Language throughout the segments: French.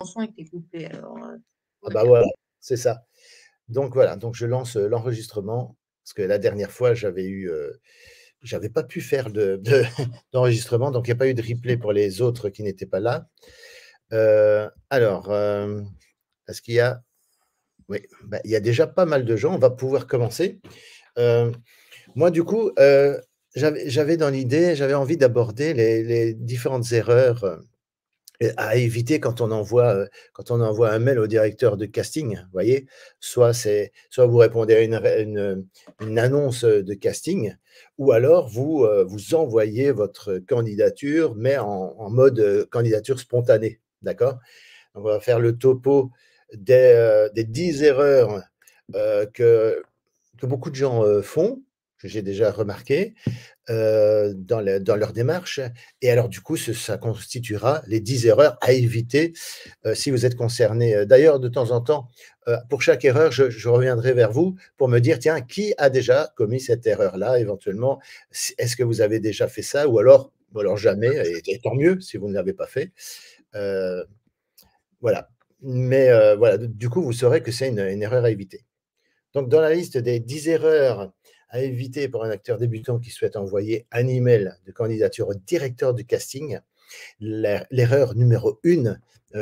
ton son était coupé alors, Ah ouais. bah voilà, c'est ça. Donc voilà, donc je lance, l'enregistrement parce que la dernière fois j'avais pas pu faire d'enregistrement, donc il y a pas eu de replay pour les autres qui n'étaient pas là. Alors, est-ce qu'il y a oui, bah, il y a déjà pas mal de gens, on va pouvoir commencer. Heu, Moi du coup, j'avais dans l'idée, j'avais envie d'aborder les différentes erreurs, et à éviter quand on envoie un mail au directeur de casting, vous voyez? Soit vous répondez à une annonce, de casting ou alors vous envoyez votre candidature, mais en mode, candidature spontanée, d'accord? Donc on va faire le topo des 10 erreurs, que beaucoup de gens, font, que j'ai déjà remarqué, dans leur démarche et alors du coup, ça constituera les 10 erreurs à éviter, si vous êtes concerné. D'ailleurs, de temps en temps, pour chaque erreur, je reviendrai vers vous pour me dire: «Tiens, qui a déjà commis cette erreur-là?» éventuellement. Est-ce que vous avez déjà fait ça? Ou alors jamais et tant mieux si vous ne l'avez pas fait. Heu, voilà. Mais voilà, du coup, vous saurez que c'est une erreur à éviter. Donc, dans la liste des 10 erreurs à éviter pour un acteur débutant qui souhaite envoyer un email de candidature au directeur du casting, l'erreur numéro 1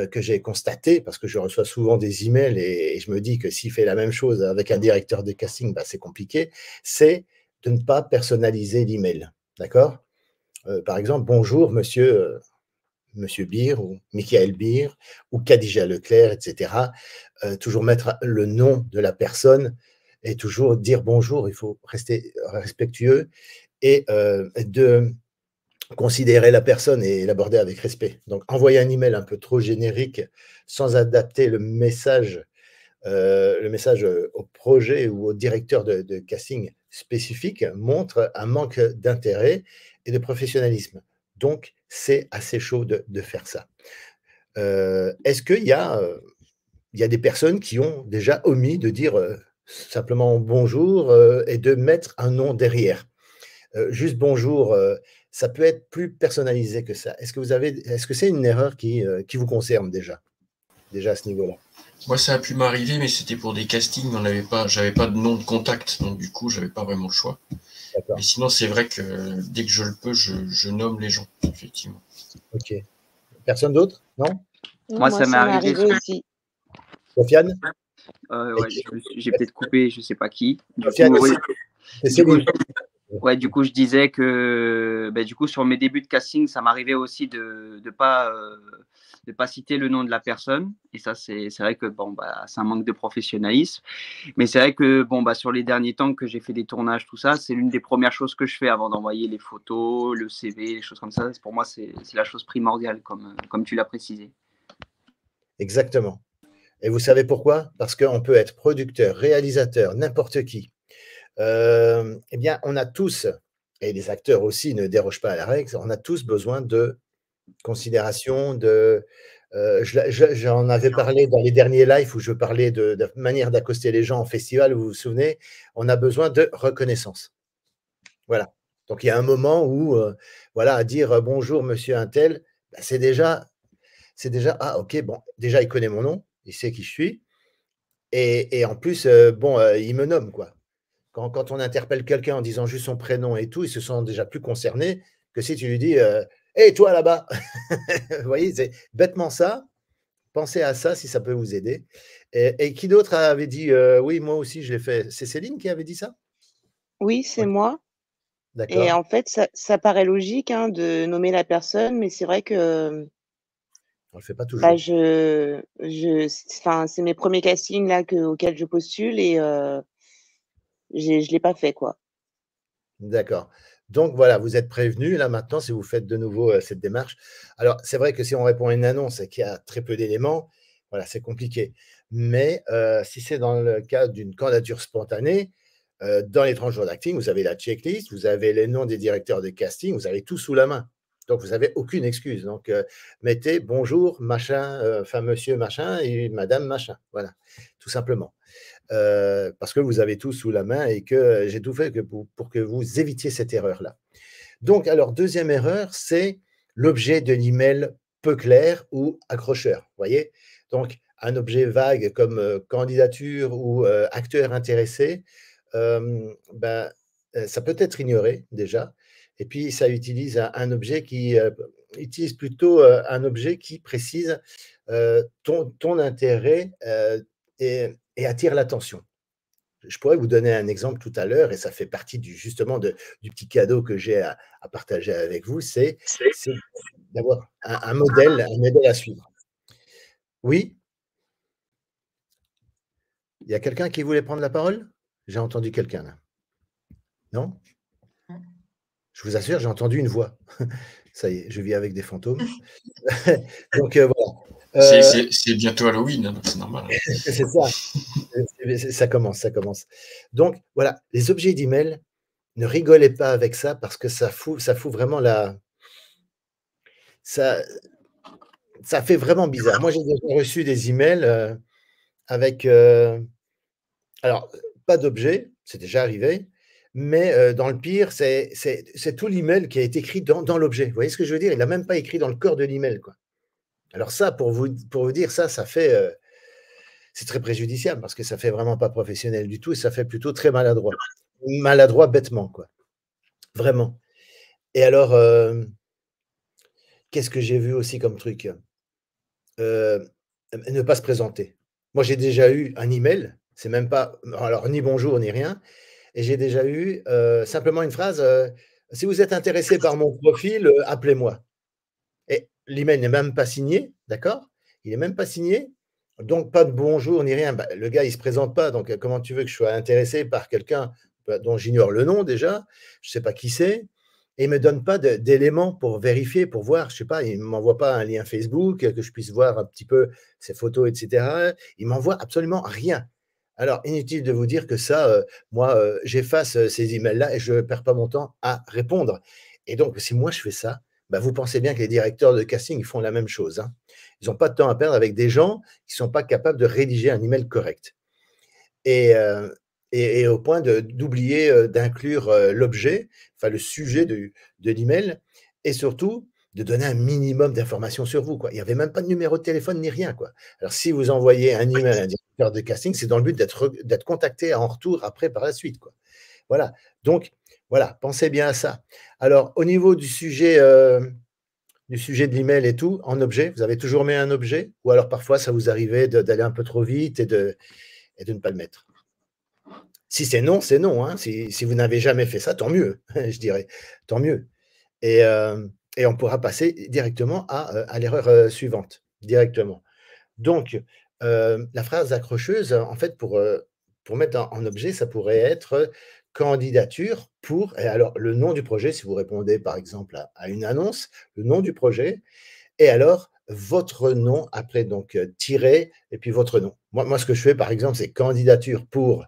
que j'ai constatée, parce que je reçois souvent des emails et je me dis que s'il fait la même chose avec un directeur de casting, bah, c'est compliqué, c'est de ne pas personnaliser l'email. D'accord? Par exemple, bonjour monsieur Beer ou Michael Beer ou Khadija Leclerc, etc. Toujours mettre le nom de la personne et toujours dire bonjour. Il faut rester respectueux et de considérer la personne et l'aborder avec respect. Donc, envoyer un email un peu trop générique sans adapter le message au projet ou au directeur de casting spécifique montre un manque d'intérêt et de professionnalisme. Donc, c'est assez chaud de faire ça. Est-ce il y a des personnes qui ont déjà omis de dire simplement bonjour et de mettre un nom derrière? Juste bonjour, ça peut être plus personnalisé que ça. Est-ce que c'est une erreur qui vous concerne déjà à ce niveau-là? Moi, ça a pu m'arriver, mais c'était pour des castings, j'avais pas de nom de contact, donc du coup, j'avais pas vraiment le choix. Mais D'accord, sinon, c'est vrai que dès que je le peux, je nomme les gens, effectivement. OK. Personne d'autre? Non? Non, moi, ça m'est arrivé aussi. Sofiane? Et Ouais, j'ai peut-être coupé, je sais pas qui. Du Sofiane, coup, oui. c'est Du coup, Céline. ouais, du coup, je disais que, du coup, sur mes débuts de casting, ça m'arrivait aussi de pas citer le nom de la personne. Et ça, c'est vrai que bon, c'est un manque de professionnalisme. Mais c'est vrai que bon, sur les derniers temps que j'ai fait des tournages, tout ça, c'est l'une des premières choses que je fais avant d'envoyer les photos, le CV, les choses comme ça. Pour moi, c'est la chose primordiale, comme tu l'as précisé. Exactement. Et vous savez pourquoi? Parce qu'on peut être producteur, réalisateur, n'importe qui. Eh bien, on a tous, et les acteurs aussi ne dérogent pas à la règle, on a tous besoin de considération, j'en avais parlé dans les derniers lives où je parlais de manière d'accoster les gens en festival, vous vous souvenez? On a besoin de reconnaissance. Voilà. Donc il y a un moment où, voilà, à dire, «Bonjour monsieur untel», bah, c'est déjà: «Ah OK, bon, déjà il connaît mon nom, il sait qui je suis et en plus, bon, il me nomme, quoi». Quand on interpelle quelqu'un en disant juste son prénom et tout, il se sent déjà plus concerné que si tu lui dis, «Hey toi là-bas!» Vous voyez? C'est bêtement ça. Pensez à ça si ça peut vous aider et qui d'autre avait dit, «Oui, moi aussi je l'ai fait»? C'est Céline qui avait dit ça? Oui, c'est OK, moi et d'accord. en fait, ça paraît logique, hein, de nommer la personne, mais c'est vrai que, On le fait pas toujours. c'est mes premiers castings là auxquels je postule et je l'ai pas fait, quoi. D'accord. Donc voilà, vous êtes prévenus là maintenant si vous faites de nouveau, cette démarche. Alors c'est vrai que si on répond à une annonce et qu'il y a très peu d'éléments, voilà, c'est compliqué. Mais si c'est dans le cas d'une candidature spontanée, dans les 30 jours d'acting, vous avez la checklist, vous avez les noms des directeurs de casting, vous avez tout sous la main. Donc vous avez aucune excuse. Donc mettez: «Bonjour machin, enfin monsieur machin et madame machin». Voilà, tout simplement. Parce que vous avez tout sous la main et que j'ai tout fait pour que vous évitiez cette erreur-là. Donc, alors, deuxième erreur, c'est l'objet de l'email peu clair ou accrocheur. Vous voyez? Donc, un objet vague comme candidature ou acteur intéressé, ben, ça peut être ignoré déjà. Et puis, ça utilise un objet qui utilise plutôt un objet qui précise ton intérêt et attire l'attention. Je pourrais vous donner un exemple tout à l'heure, et ça fait partie justement du petit cadeau que j'ai à partager avec vous, c'est d'avoir un modèle à suivre. Oui? Il y a quelqu'un qui voulait prendre la parole? J'ai entendu quelqu'un là. Non? Je vous assure, j'ai entendu une voix. Ça y est, je vis avec des fantômes. Donc voilà. C'est bientôt Halloween, hein, c'est normal. C'est ça. Ça commence. Donc voilà, les objets d'email, ne rigolez pas avec ça parce que ça fout vraiment ça fait vraiment bizarre. Moi, j'ai déjà reçu des emails avec alors pas d'objet, c'est déjà arrivé, mais dans le pire, c'est tout l'email qui a été écrit dans l'objet. Vous voyez ce que je veux dire? Il n'a même pas écrit dans le corps de l'email, quoi. Alors ça, pour vous dire ça, ça fait c'est très préjudiciable parce que ça fait vraiment pas professionnel du tout et ça fait plutôt très maladroit. Maladroit bêtement, quoi. Vraiment. Et alors, qu'est-ce que j'ai vu aussi comme truc? Ne pas se présenter. Moi, j'ai déjà eu un email, c'est même pas alors ni bonjour ni rien, et j'ai déjà eu simplement une phrase si vous êtes intéressé par mon profil, appelez-moi. Et l'email n'est même pas signé, d'accord? Il n'est même pas signé, donc pas de bonjour ni rien. Bah, le gars, il ne se présente pas, donc comment tu veux que je sois intéressé par quelqu'un dont j'ignore le nom déjà, je ne sais pas qui c'est, et il ne me donne pas d'éléments pour vérifier, pour voir, je ne sais pas, il ne m'envoie pas un lien Facebook, que je puisse voir un petit peu ses photos, etc. Il ne m'envoie absolument rien. Alors, inutile de vous dire que ça, moi, j'efface ces emails-là et je ne perds pas mon temps à répondre. Et donc, si moi je fais ça, bah, vous pensez bien que les directeurs de casting ils font la même chose, hein. Ils n'ont pas de temps à perdre avec des gens qui ne sont pas capables de rédiger un email correct. Et au point d'oublier d'inclure l'objet, enfin le sujet de l'email, et surtout de donner un minimum d'informations sur vous, quoi. Il n'y avait même pas de numéro de téléphone ni rien, quoi. Alors, si vous envoyez un email à un directeur de casting, c'est dans le but d'être contacté en retour après par la suite, quoi. Voilà. Donc, voilà, pensez bien à ça. Alors, au niveau du sujet de l'email et tout, en objet, vous avez toujours mis un objet? Ou alors parfois, ça vous arrivait d'aller un peu trop vite et de ne pas le mettre? Si c'est non, c'est non, hein. Si vous n'avez jamais fait ça, tant mieux, je dirais, tant mieux. Et on pourra passer directement à l'erreur suivante, directement. Donc, la phrase accrocheuse, en fait, pour mettre en objet, ça pourrait être candidature pour, et alors le nom du projet, si vous répondez par exemple à une annonce, le nom du projet, et alors votre nom après, donc tiret, et puis votre nom. Moi, ce que je fais par exemple, c'est candidature pour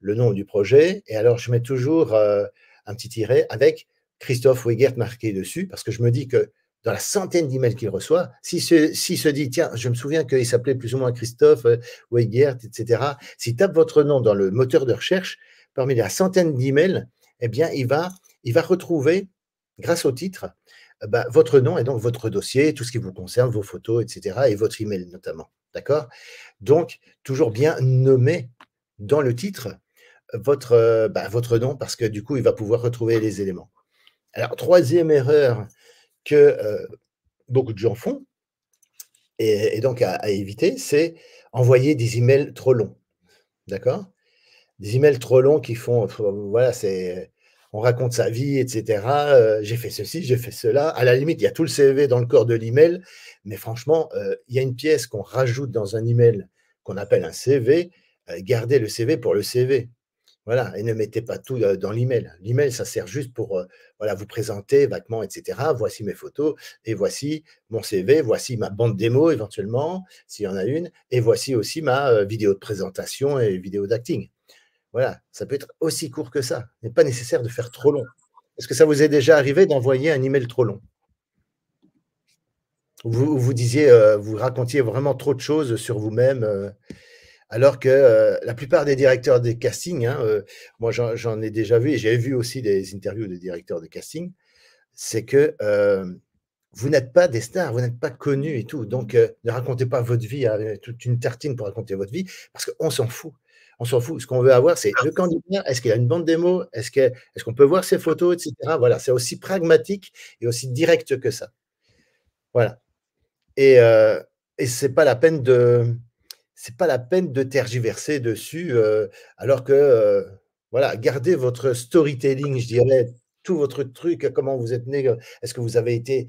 le nom du projet, et alors je mets toujours un petit tiret avec Christophe Weigert marqué dessus, parce que je me dis que dans la centaine d'emails qu'il reçoit, s'il se dit, tiens, je me souviens qu'il s'appelait plus ou moins Christophe Weigert, etc., s'il tape votre nom dans le moteur de recherche, parmi la centaine d'emails, eh bien, il va retrouver, grâce au titre, votre nom et donc votre dossier, tout ce qui vous concerne, vos photos, etc., et votre email notamment. D'accord? Donc, toujours bien nommer dans le titre votre nom, parce que du coup, il va pouvoir retrouver les éléments. Alors, troisième erreur que beaucoup de gens font, et donc à éviter, c'est envoyer des emails trop longs. D'accord? Des emails trop longs qui font, voilà, on raconte sa vie, etc. J'ai fait ceci, j'ai fait cela. À la limite, il y a tout le CV dans le corps de l'email, mais franchement, il y a une pièce qu'on rajoute dans un email qu'on appelle un CV. Gardez le CV pour le CV. Voilà, et ne mettez pas tout dans l'email. L'email, ça sert juste pour voilà, vous présenter vaguement, etc. Voici mes photos, et voici mon CV, voici ma bande démo éventuellement, s'il y en a une, et voici aussi ma vidéo de présentation et vidéo d'acting. Voilà, ça peut être aussi court que ça. Il n'est pas nécessaire de faire trop long. Est-ce que ça vous est déjà arrivé d'envoyer un email trop long? Vous disiez, vous racontiez vraiment trop de choses sur vous-même, alors que la plupart des directeurs de casting, hein, moi j'en ai déjà vu et j'ai vu aussi des interviews de directeurs de casting, c'est que vous n'êtes pas des stars, vous n'êtes pas connus et tout. Donc, ne racontez pas votre vie avec toute une tartine pour raconter votre vie, parce qu'on s'en fout. On s'en fout. Ce qu'on veut avoir, c'est le candidat. Est-ce qu'il a une bande démo? Est-ce qu'on peut voir ses photos, etc. Voilà, c'est aussi pragmatique et aussi direct que ça. Voilà. Et c'est pas la peine de tergiverser dessus, alors que, voilà, gardez votre storytelling, je dirais, tout votre truc, comment vous êtes né, est-ce que vous avez été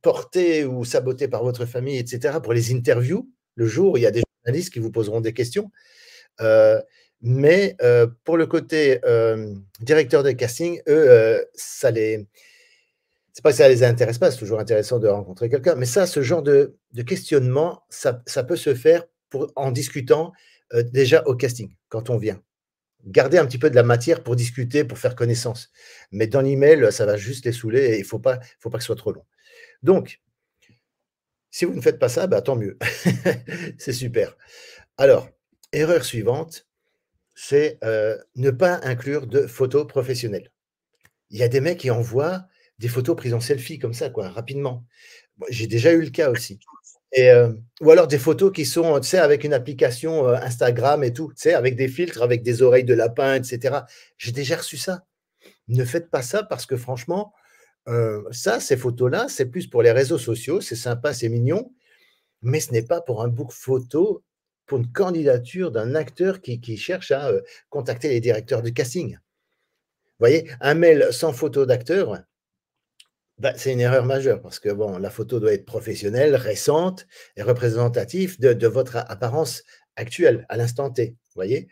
porté ou saboté par votre famille, etc. Pour les interviews, le jour où il y a des journalistes qui vous poseront des questions. Mais pour le côté directeur de casting, eux, c'est pas que ça les intéresse pas, c'est toujours intéressant de rencontrer quelqu'un, mais ça, ce genre de questionnement, ça peut se faire en discutant déjà au casting, quand on vient. Garder un petit peu de la matière pour discuter, pour faire connaissance. Mais dans l'email, ça va juste les saouler et il faut pas que ce soit trop long. Donc, si vous ne faites pas ça, bah, tant mieux. C'est super. Alors, erreur suivante, c'est ne pas inclure de photos professionnelles. Il y a des mecs qui envoient des photos prises en selfie comme ça, quoi, rapidement. J'ai déjà eu le cas aussi. Et, ou alors des photos qui sont, tu sais, avec une application Instagram et tout, tu sais, avec des filtres, avec des oreilles de lapin, etc. J'ai déjà reçu ça. Ne faites pas ça parce que franchement, ces photos-là, c'est plus pour les réseaux sociaux, c'est sympa, c'est mignon, mais ce n'est pas pour un book photo, pour une candidature d'un acteur qui cherche à contacter les directeurs de casting. Vous voyez, un mail sans photo d'acteur, bah, c'est une erreur majeure parce que bon, la photo doit être professionnelle, récente et représentative de votre apparence actuelle à l'instant T. Vous voyez,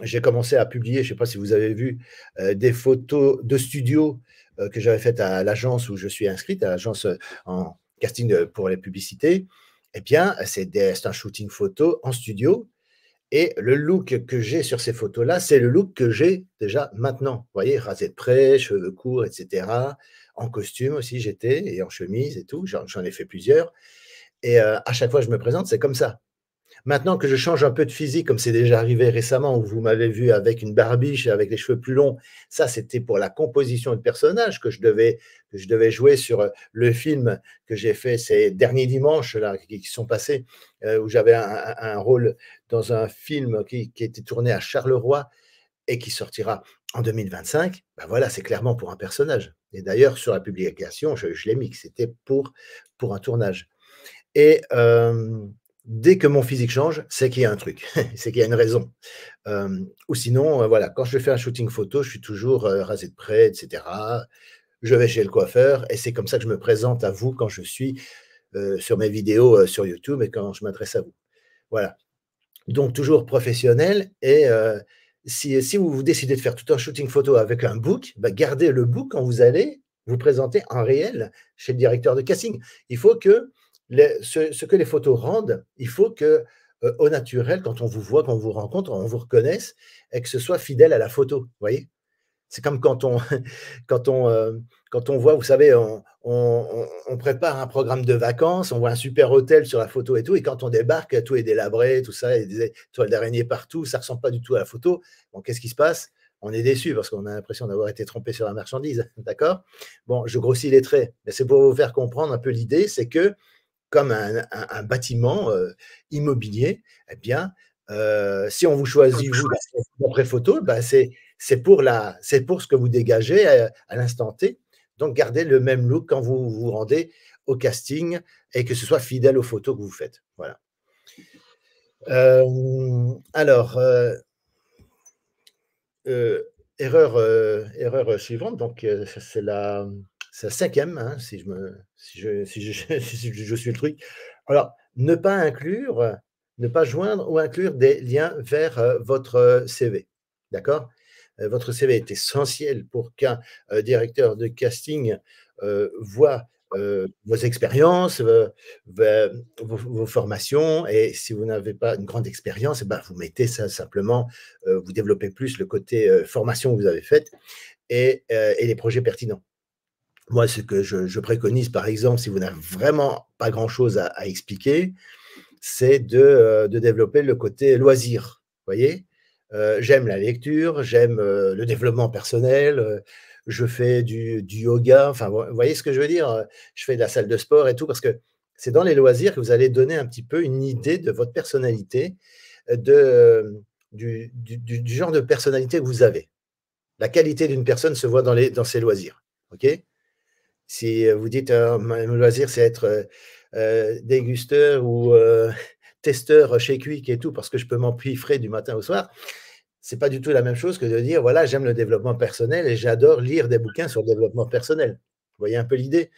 j'ai commencé à publier, je ne sais pas si vous avez vu, des photos de studio que j'avais faites à l'agence où je suis inscrite, à l'agence en casting pour les publicités. Eh bien, c'est un shooting photo en studio. Et le look que j'ai sur ces photos-là, c'est le look que j'ai déjà maintenant. Vous voyez, rasé de près, cheveux courts, etc. En costume aussi, j'étais, et en chemise et tout. J'en ai fait plusieurs. Et à chaque fois que je me présente, c'est comme ça. Maintenant que je change un peu de physique, comme c'est déjà arrivé récemment, où vous m'avez vu avec une barbiche, avec les cheveux plus longs, ça, c'était pour la composition de personnage que je devais jouer sur le film que j'ai fait ces derniers dimanches là, qui sont passés, où j'avais un rôle dans un film qui était tourné à Charleroi et qui sortira en 2025. Ben voilà, c'est clairement pour un personnage. Et d'ailleurs, sur la publication, je l'ai mis, que c'était pour un tournage. Et dès que mon physique change, c'est qu'il y a un truc, c'est qu'il y a une raison. Ou sinon, voilà, quand je fais un shooting photo, je suis toujours rasé de près, etc. Je vais chez le coiffeur et c'est comme ça que je me présente à vous quand je suis sur mes vidéos sur YouTube et quand je m'adresse à vous. Voilà. Donc, toujours professionnel. Et si vous décidez de faire tout un shooting photo avec un book, bah, gardez le book quand vous allez vous présenter en réel chez le directeur de casting. Il faut que ce que les photos rendent, il faut que au naturel, quand on vous voit, quand on vous rencontre, on vous reconnaisse et que ce soit fidèle à la photo. Vous voyez? C'est comme quand on, quand on voit, vous savez, on prépare un programme de vacances, on voit un super hôtel sur la photo et tout, et quand on débarque, tout est délabré, tout ça, il y a des toiles d'araignée partout, ça ne ressemble pas du tout à la photo. Bon, qu'est-ce qui se passe? On est déçu parce qu'on a l'impression d'avoir été trompé sur la marchandise, d'accord? Bon, je grossis les traits, mais c'est pour vous faire comprendre un peu l'idée, c'est que comme un bâtiment immobilier, eh bien, si on vous choisit, vous, d'après photo, bah, c'est pour ce que vous dégagez à l'instant T. Donc, gardez le même look quand vous vous rendez au casting et que ce soit fidèle aux photos que vous faites. Voilà. Alors, erreur suivante, donc c'est la cinquième, hein, si je suis le truc. Alors, ne pas joindre ou inclure des liens vers votre CV. D'accord? Votre CV est essentiel pour qu'un directeur de casting voit vos expériences, vos formations, et si vous n'avez pas une grande expérience, eh ben, vous mettez ça simplement, vous développez plus le côté formation que vous avez faite et les projets pertinents. Moi, ce que je préconise, par exemple, si vous n'avez vraiment pas grand-chose à expliquer, c'est de développer le côté loisir. Vous voyez? J'aime la lecture, j'aime le développement personnel, je fais du yoga, enfin, vous voyez ce que je veux dire? Je fais de la salle de sport et tout, parce que c'est dans les loisirs que vous allez donner un petit peu une idée de votre personnalité, de, du genre de personnalité que vous avez. La qualité d'une personne se voit dans ses loisirs, OK? Si vous dites, mon loisir, c'est être dégusteur ou testeur chez Quick et tout, parce que je peux m'empiffrer du matin au soir, c'est pas du tout la même chose que de dire, voilà, j'aime le développement personnel et j'adore lire des bouquins sur le développement personnel. Vous voyez un peu l'idée?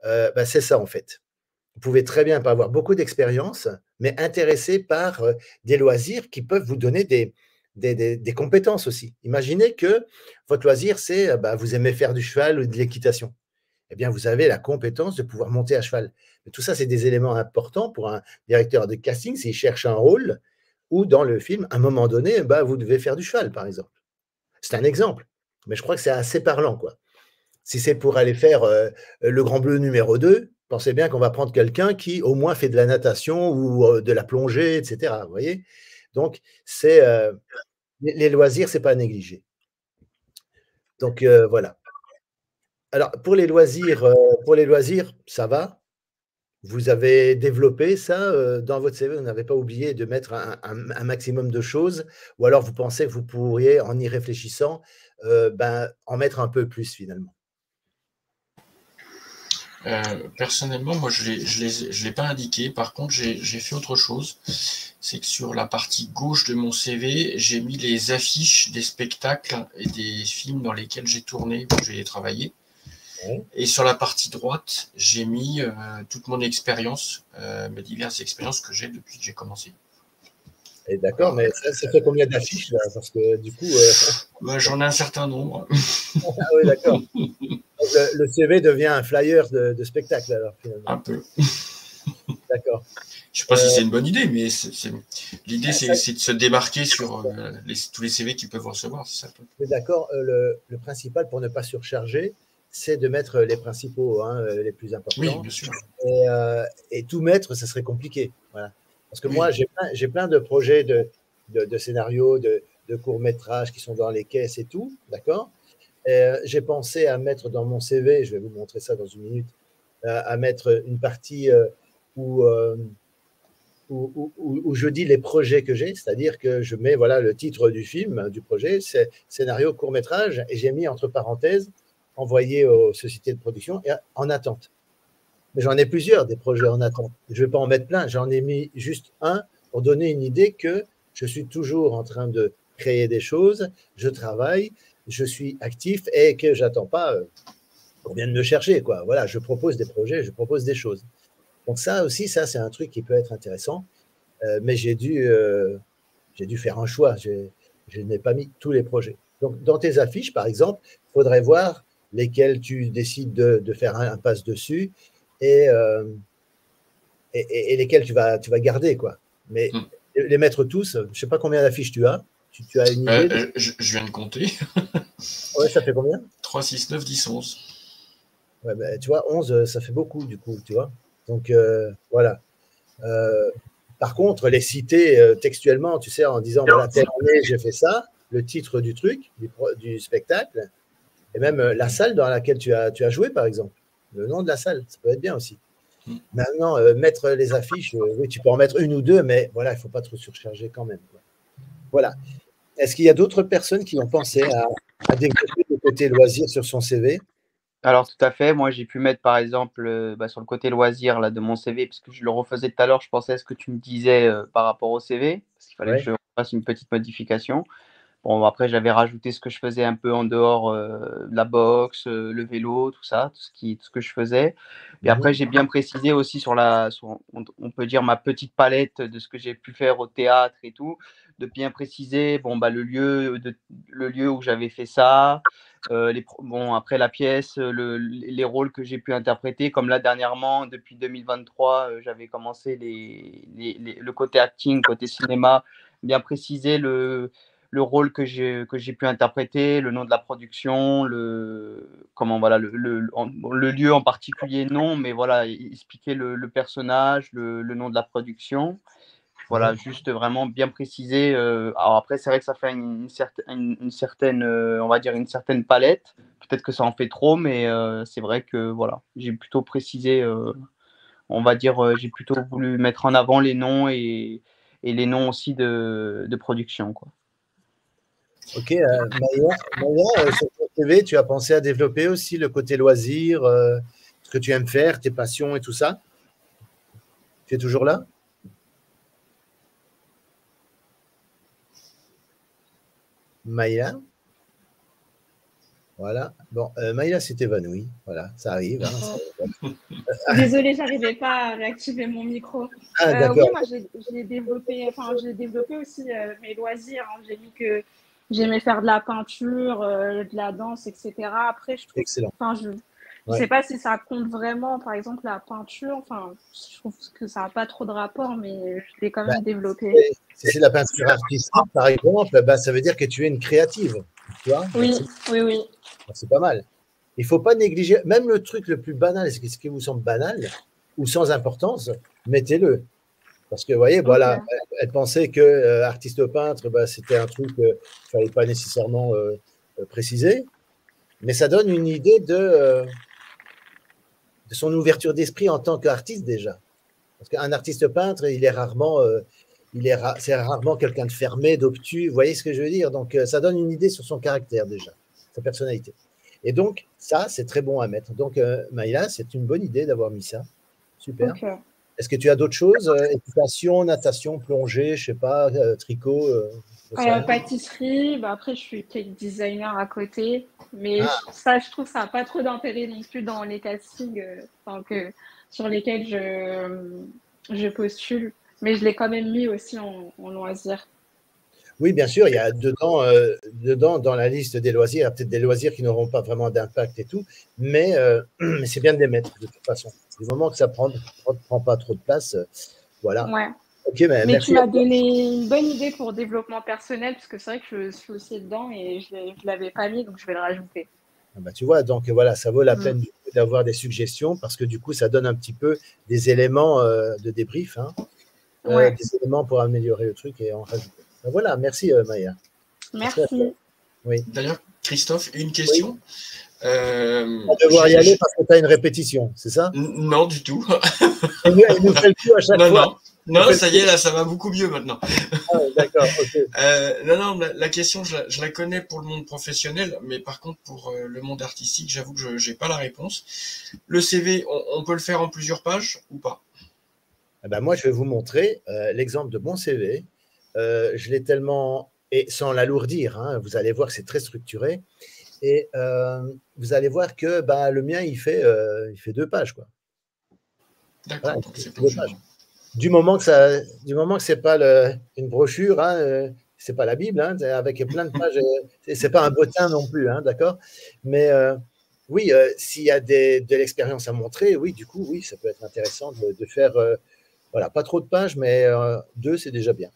Bah, c'est ça, en fait. Vous pouvez très bien pas avoir beaucoup d'expérience, mais intéressé par des loisirs qui peuvent vous donner des compétences aussi. Imaginez que votre loisir, c'est, bah, vous aimez faire du cheval ou de l'équitation. Eh bien, vous avez la compétence de pouvoir monter à cheval. Mais tout ça, c'est des éléments importants pour un directeur de casting s'il cherche un rôle où, dans le film, à un moment donné, bah, vous devez faire du cheval, par exemple. C'est un exemple, mais je crois que c'est assez parlant, quoi. Si c'est pour aller faire le Grand Bleu numéro 2, pensez bien qu'on va prendre quelqu'un qui, au moins, fait de la natation ou de la plongée, etc. Vous voyez? Donc, c'est les loisirs, c'est pas à négliger. Donc, voilà. Alors, pour les loisirs, ça va. Vous avez développé ça, dans votre CV, vous n'avez pas oublié de mettre un maximum de choses, ou alors vous pensez que vous pourriez, en y réfléchissant, ben, en mettre un peu plus finalement? Personnellement, moi, je l'ai pas indiqué. Par contre, j'ai fait autre chose. C'est que sur la partie gauche de mon CV, j'ai mis les affiches des spectacles et des films dans lesquels j'ai tourné, où j'ai travaillé. Ouais. Et sur la partie droite, j'ai mis toute mon expérience, mes diverses expériences que j'ai depuis que j'ai commencé. Et d'accord, mais ça fait combien d'affiches là? Parce que du coup, Bah, j'en ai un certain nombre. ah oui, d'accord. Donc le CV devient un flyer de spectacle alors finalement. Un peu. D'accord. Je sais pas si c'est une bonne idée, mais l'idée, ça- c'est de se démarquer sur tous les CV qu'ils peuvent recevoir. C'est ça. D'accord, le principal pour ne pas surcharger, c'est de mettre les principaux, hein, les plus Oui, importants. bien sûr. Et tout mettre, ça serait compliqué. Voilà. Parce que Oui. moi, j'ai plein de projets de scénarios, de courts-métrages qui sont dans les caisses et tout, d'accord? J'ai pensé à mettre dans mon CV, je vais vous montrer ça dans une minute, à mettre une partie où, où je dis les projets que j'ai, c'est-à-dire que je mets voilà, le titre du film, du projet, c'est scénario court-métrage, et j'ai mis entre parenthèses, envoyé aux sociétés de production et en attente. Mais j'en ai plusieurs des projets en attente. Je ne vais pas en mettre plein, j'en ai mis juste un pour donner une idée que je suis toujours en train de créer des choses, je travaille, je suis actif et que j'attends pas qu'on vienne me chercher, quoi. Voilà, je propose des projets, je propose des choses. Donc ça aussi, ça c'est un truc qui peut être intéressant, mais j'ai dû faire un choix. Je n'ai pas mis tous les projets. Donc dans tes affiches, par exemple, il faudrait voir lesquels tu décides de faire un passe dessus et, et lesquels tu vas garder, quoi. Mais les mettre tous, je ne sais pas combien d'affiches tu as. Tu as une idée je viens de compter. Ouais, ça fait combien? 3, 6, 9, 10, 11. Ouais, ben, tu vois, 11, ça fait beaucoup, du coup, tu vois. Donc, voilà. Par contre, les citer textuellement, tu sais, en disant, voilà, telle année, j'ai fait ça, le titre du truc, du spectacle, et même la salle dans laquelle tu as joué, par exemple. Le nom de la salle, ça peut être bien aussi. Maintenant, mettre les affiches, oui, tu peux en mettre une ou deux, mais voilà, il ne faut pas trop surcharger quand même. Voilà. Est-ce qu'il y a d'autres personnes qui ont pensé à développer le côté loisir sur son CV? Alors, tout à fait. Moi, j'ai pu mettre, par exemple, sur le côté loisir là, de mon CV, parce que je le refaisais tout à l'heure, je pensais à ce que tu me disais par rapport au CV, parce qu'il fallait que Ouais. je fasse une petite modification. Bon, après, j'avais rajouté ce que je faisais un peu en dehors de la boxe, le vélo, tout ça, tout ce que je faisais. Et après, j'ai bien précisé aussi on peut dire, ma petite palette de ce que j'ai pu faire au théâtre et tout, de bien préciser bon, bah, le lieu où j'avais fait ça, bon, après la pièce, les rôles que j'ai pu interpréter, comme là dernièrement, depuis 2023, j'avais commencé le côté acting, côté cinéma, bien préciser le rôle que j'ai pu interpréter, le nom de la production, voilà, le lieu en particulier, non, mais voilà, expliquer le personnage, le nom de la production. Voilà, juste vraiment bien préciser. Alors après, c'est vrai que ça fait une certaine, on va dire une certaine palette. Peut-être que ça en fait trop, mais c'est vrai que voilà, j'ai plutôt précisé. On va dire, j'ai plutôt voulu mettre en avant les noms et les noms aussi de production, quoi. Ok, Maya, sur ton CV, tu as pensé à développer aussi le côté loisir, ce que tu aimes faire, tes passions et tout ça? Tu es toujours là? Maya? Voilà. Bon, Maya s'est évanouie. Voilà, ça arrive. Hein, Désolée, j'arrivais pas à réactiver mon micro. Ah, Oui, d'accord. moi j'ai développé aussi mes loisirs. Hein. J'ai mis que j'aimais faire de la peinture, de la danse, etc. Après, je trouve, Excellent. je Ouais. sais pas si ça compte vraiment, par exemple la peinture. Enfin, je trouve que ça n'a pas trop de rapport, mais je l'ai quand même développé. Si c'est la peinture artistique, par exemple, bah, ça veut dire que tu es une créative. Tu vois? Oui, oui. C'est pas mal. Il ne faut pas négliger, même le truc le plus banal, ce qui vous semble banal ou sans importance, mettez-le. Parce que, vous voyez, voilà, elle pensait que artiste peintre, bah, c'était un truc qu'il ne fallait pas nécessairement préciser, mais ça donne une idée de son ouverture d'esprit en tant qu'artiste déjà. Parce qu'un artiste peintre, il est rarement, c'est rarement quelqu'un de fermé, d'obtus. Vous voyez ce que je veux dire? Donc, ça donne une idée sur son caractère déjà, sa personnalité. Et donc, ça, c'est très bon à mettre. Donc, Maïla, c'est une bonne idée d'avoir mis ça. Super. Okay. Est-ce que tu as d'autres choses? Équitation, natation, plongée, je ne sais pas, tricot pâtisserie, bah après je suis cake designer à côté, mais ça je trouve ça n'a pas trop d'intérêt non plus dans les castings sur lesquels je postule, mais je l'ai quand même mis aussi en loisir. Oui, bien sûr, il y a dedans dans la liste des loisirs, il y a peut-être des loisirs qui n'auront pas vraiment d'impact et tout, mais c'est bien de les mettre de toute façon. Du moment que ça ne prend pas trop de place, voilà. Ouais. Ok, mais merci. Tu m'as donné une bonne idée pour développement personnel, parce que c'est vrai que je suis aussi dedans et je ne l'avais pas mis, donc je vais le rajouter. Bah, tu vois, donc voilà, ça vaut la peine d'avoir des suggestions parce que du coup, ça donne un petit peu des éléments de débrief, hein, des éléments pour améliorer le truc et en rajouter. Ben voilà, merci Maya. Merci. Oui. D'ailleurs, Christophe, une question. Tu vas devoir y aller parce que tu as une répétition, c'est ça? Non, du tout. Elle nous fait le coup à chaque fois. Non, ça y est, là, ça va beaucoup mieux maintenant. Ah, d'accord, ok. Non, la question, je la connais pour le monde professionnel, mais par contre, pour le monde artistique, j'avoue que je n'ai pas la réponse. Le CV, on peut le faire en plusieurs pages ou pas? Ben moi, je vais vous montrer l'exemple de mon CV. Je l'ai tellement, et sans l'alourdir, hein, vous allez voir que c'est très structuré. Et vous allez voir que le mien, il fait 2 pages, quoi. D'accord, voilà, donc c'est pas pages. Du moment que c'est pas une brochure, hein, c'est pas la Bible, hein, avec plein de pages, c'est pas un bottin non plus, hein, d'accord? Mais oui, s'il y a de l'expérience à montrer, oui, du coup, oui, ça peut être intéressant de faire, voilà, pas trop de pages, mais 2, c'est déjà bien.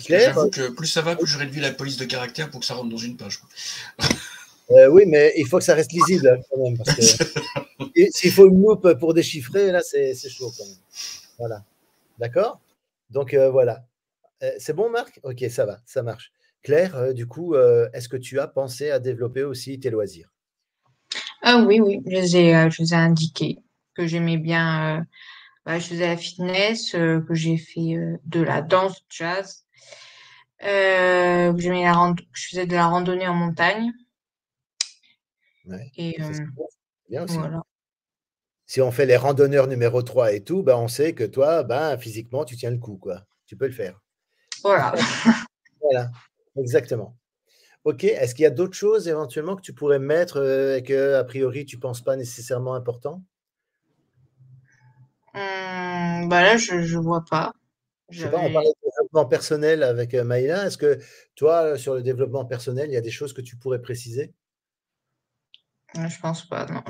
Claire? J'avoue que plus ça va, plus je réduis la police de caractère pour que ça rentre dans une page. Oui, mais il faut que ça reste lisible hein, quand même, parce que s'il faut une loupe pour déchiffrer, là, c'est chaud quand même. Voilà. D'accord? Donc, voilà. C'est bon, Marc? Ok, ça va, ça marche. Claire, du coup, est-ce que tu as pensé à développer aussi tes loisirs? Ah oui, je les ai indiqués que j'aimais bien. Je faisais la fitness, que j'ai fait de la danse jazz, que je faisais de la randonnée en montagne. Ouais, Et c'est bien aussi. voilà. Si on fait les randonneurs numéro 3 et tout, on sait que toi, physiquement, tu tiens le coup, quoi. Tu peux le faire. Voilà. Voilà, exactement. Ok, est-ce qu'il y a d'autres choses éventuellement que tu pourrais mettre et que, a priori, tu ne penses pas nécessairement important? Là, je vois pas. Je sais pas, on parlait de développement personnel avec Maïla. Est-ce que toi, sur le développement personnel, il y a des choses que tu pourrais préciser? Je pense pas, non.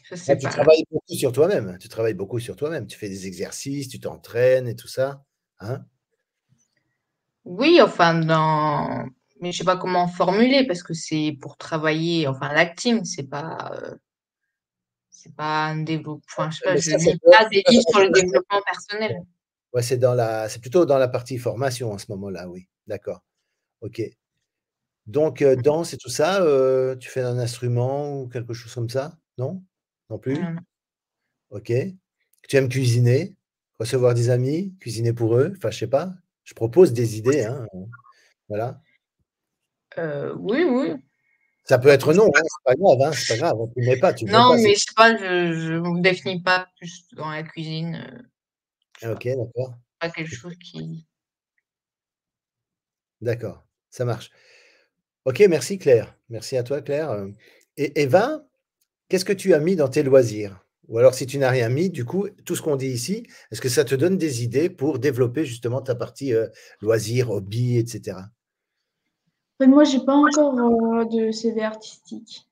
Je sais Tu pas. travailles beaucoup sur toi-même. Tu travailles beaucoup sur toi-même. Tu fais des exercices, tu t'entraînes et tout ça. Hein? Oui, mais je sais pas comment formuler parce que c'est pour travailler, l'acting, c'est pas un développement. Enfin, je sais pas, Mais je ça lis peut pas des livres sur le être- développement personnel. Ouais, c'est plutôt dans la partie formation en ce moment-là, oui. D'accord. OK. Donc, danse et tout ça, tu fais un instrument ou quelque chose comme ça? Non? Non plus? Non. OK. Tu aimes cuisiner? Recevoir des amis? Cuisiner pour eux? Enfin, je sais pas. Je propose des idées, hein, voilà. Oui, oui. Ça peut Pas être plus. non, hein, c'est pas grave, hein, c'est pas grave. Tu le mets pas, tu le mets Non, pas, c'est mais je sais pas, je me définis pas plus dans la cuisine. Je sais pas, OK, d'accord. pas quelque chose qui. D'accord, ça marche. OK, merci Claire. Merci à toi Claire, et Eva, qu'est-ce que tu as mis dans tes loisirs? Ou alors si tu n'as rien mis, du coup, tout ce qu'on dit ici, est-ce que ça te donne des idées pour développer justement ta partie, loisirs, hobbies et cetera? Moi, j'ai pas encore de CV artistique.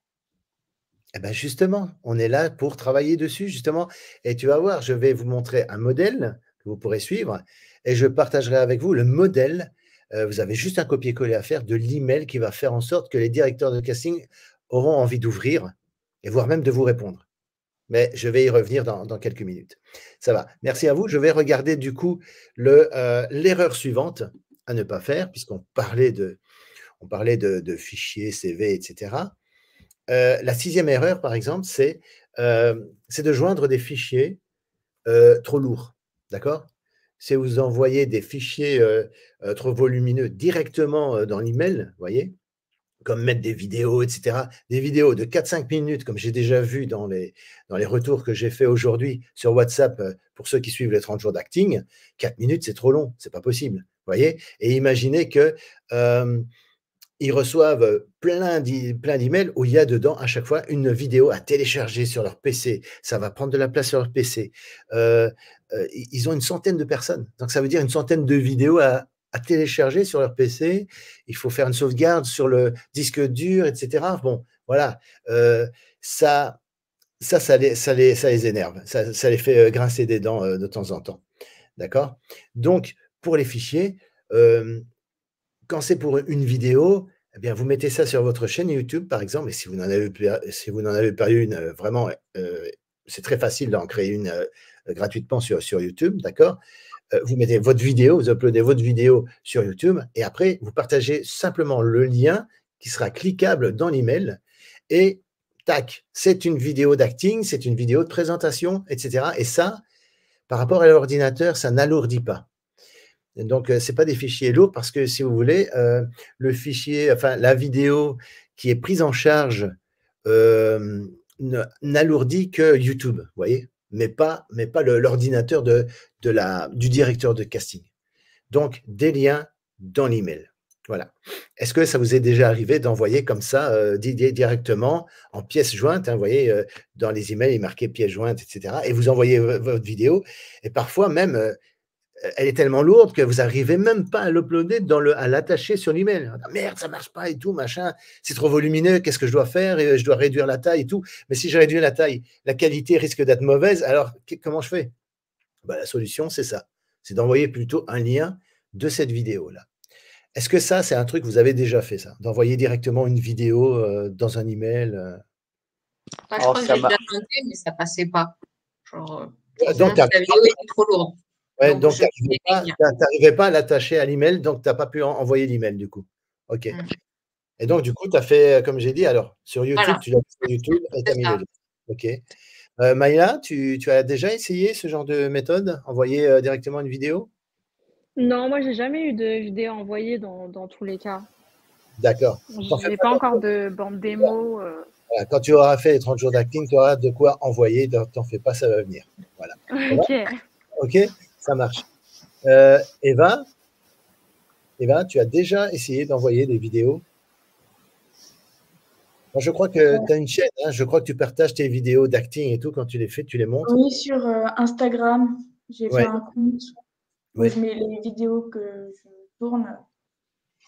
Eh ben justement, on est là pour travailler dessus justement et tu vas voir, je vais vous montrer un modèle que vous pourrez suivre et je partagerai avec vous le modèle, vous avez juste un copier-coller à faire de l'email qui va faire en sorte que les directeurs de casting auront envie d'ouvrir et voire même de vous répondre. Mais je vais y revenir dans quelques minutes. Ça va. Merci à vous. Je vais regarder du coup l'erreur suivante à ne pas faire puisqu'on parlait de fichiers, CV, etc. La 6e erreur, par exemple, c'est de joindre des fichiers trop lourds. D'accord? Si vous envoyez des fichiers trop volumineux directement dans l'email, vous voyez, comme mettre des vidéos, etc. Des vidéos de 4-5 minutes, comme j'ai déjà vu dans les retours que j'ai fait aujourd'hui sur WhatsApp pour ceux qui suivent les 30 jours d'acting, 4 minutes, c'est trop long, c'est pas possible. Vous voyez? Et imaginez que ils reçoivent plein d'emails où il y a dedans à chaque fois une vidéo à télécharger sur leur PC. Ça va prendre de la place sur leur PC. Ils ont une centaine de personnes. Donc ça veut dire une centaine de vidéos à télécharger sur leur PC. Il faut faire une sauvegarde sur le disque dur, etc. Bon, voilà. Ça les énerve. Ça les fait grincer des dents de temps en temps. D'accord? Donc, pour les fichiers, quand c'est pour une vidéo, eh bien, vous mettez ça sur votre chaîne YouTube, par exemple, et si vous n'en avez pas une, vraiment, c'est très facile d'en créer une gratuitement sur YouTube, d'accord? Vous mettez votre vidéo, vous uploadez votre vidéo sur YouTube, et après, vous partagez simplement le lien qui sera cliquable dans l'email, et tac, c'est une vidéo d'acting, c'est une vidéo de présentation, etc. Et ça, par rapport à l'ordinateur, ça n'alourdit pas. Donc, ce n'est pas des fichiers lourds parce que si vous voulez, le fichier, enfin la vidéo qui est prise en charge n'alourdit que YouTube, vous voyez, mais pas l'ordinateur du directeur de casting. Donc, des liens dans l'email. Voilà. Est-ce que ça vous est déjà arrivé d'envoyer comme ça directement en pièce jointe, hein, vous voyez, dans les emails, il est marqué pièce jointe, etc. Et vous envoyez votre vidéo et parfois même elle est tellement lourde que vous n'arrivez même pas à l'uploader à l'attacher sur l'email. Ah, merde, ça ne marche pas et tout, machin. C'est trop volumineux, qu'est-ce que je dois faire? Et je dois réduire la taille et tout. Mais si je réduis la taille, la qualité risque d'être mauvaise. Alors, comment je fais? La solution, c'est ça. C'est d'envoyer plutôt un lien de cette vidéo-là. Est-ce que ça, c'est un truc que vous avez déjà fait, ça? D'envoyer directement une vidéo dans un email Je crois que j'ai déjà tenté, mais ça passait pas. Genre, donc, la vidéo était trop lourde. Ouais, donc tu n'arrivais pas à l'attacher à l'email, donc tu n'as pas pu envoyer l'email du coup. OK. Et donc, du coup, tu as fait, comme j'ai dit, alors, sur YouTube, Voilà. tu l'as fait sur YouTube et tu as mis le lien. OK. Maïla, tu as déjà essayé ce genre de méthode, envoyer directement une vidéo? Non, moi, j'ai jamais eu de vidéo envoyée dans tous les cas. D'accord. Je n'ai pas encore de bande démo. Voilà, quand tu auras fait les 30 jours d'acting, tu auras de quoi envoyer. T'en fais pas, ça va venir. Voilà. Ok. OK, ça marche. Eva, tu as déjà essayé d'envoyer des vidéos? Moi, je crois que tu as une chaîne, hein, je crois que tu partages tes vidéos d'acting et tout, quand tu les fais, tu les montres. Oui, sur Instagram, j'ai fait un compte où je mets les vidéos que je tourne,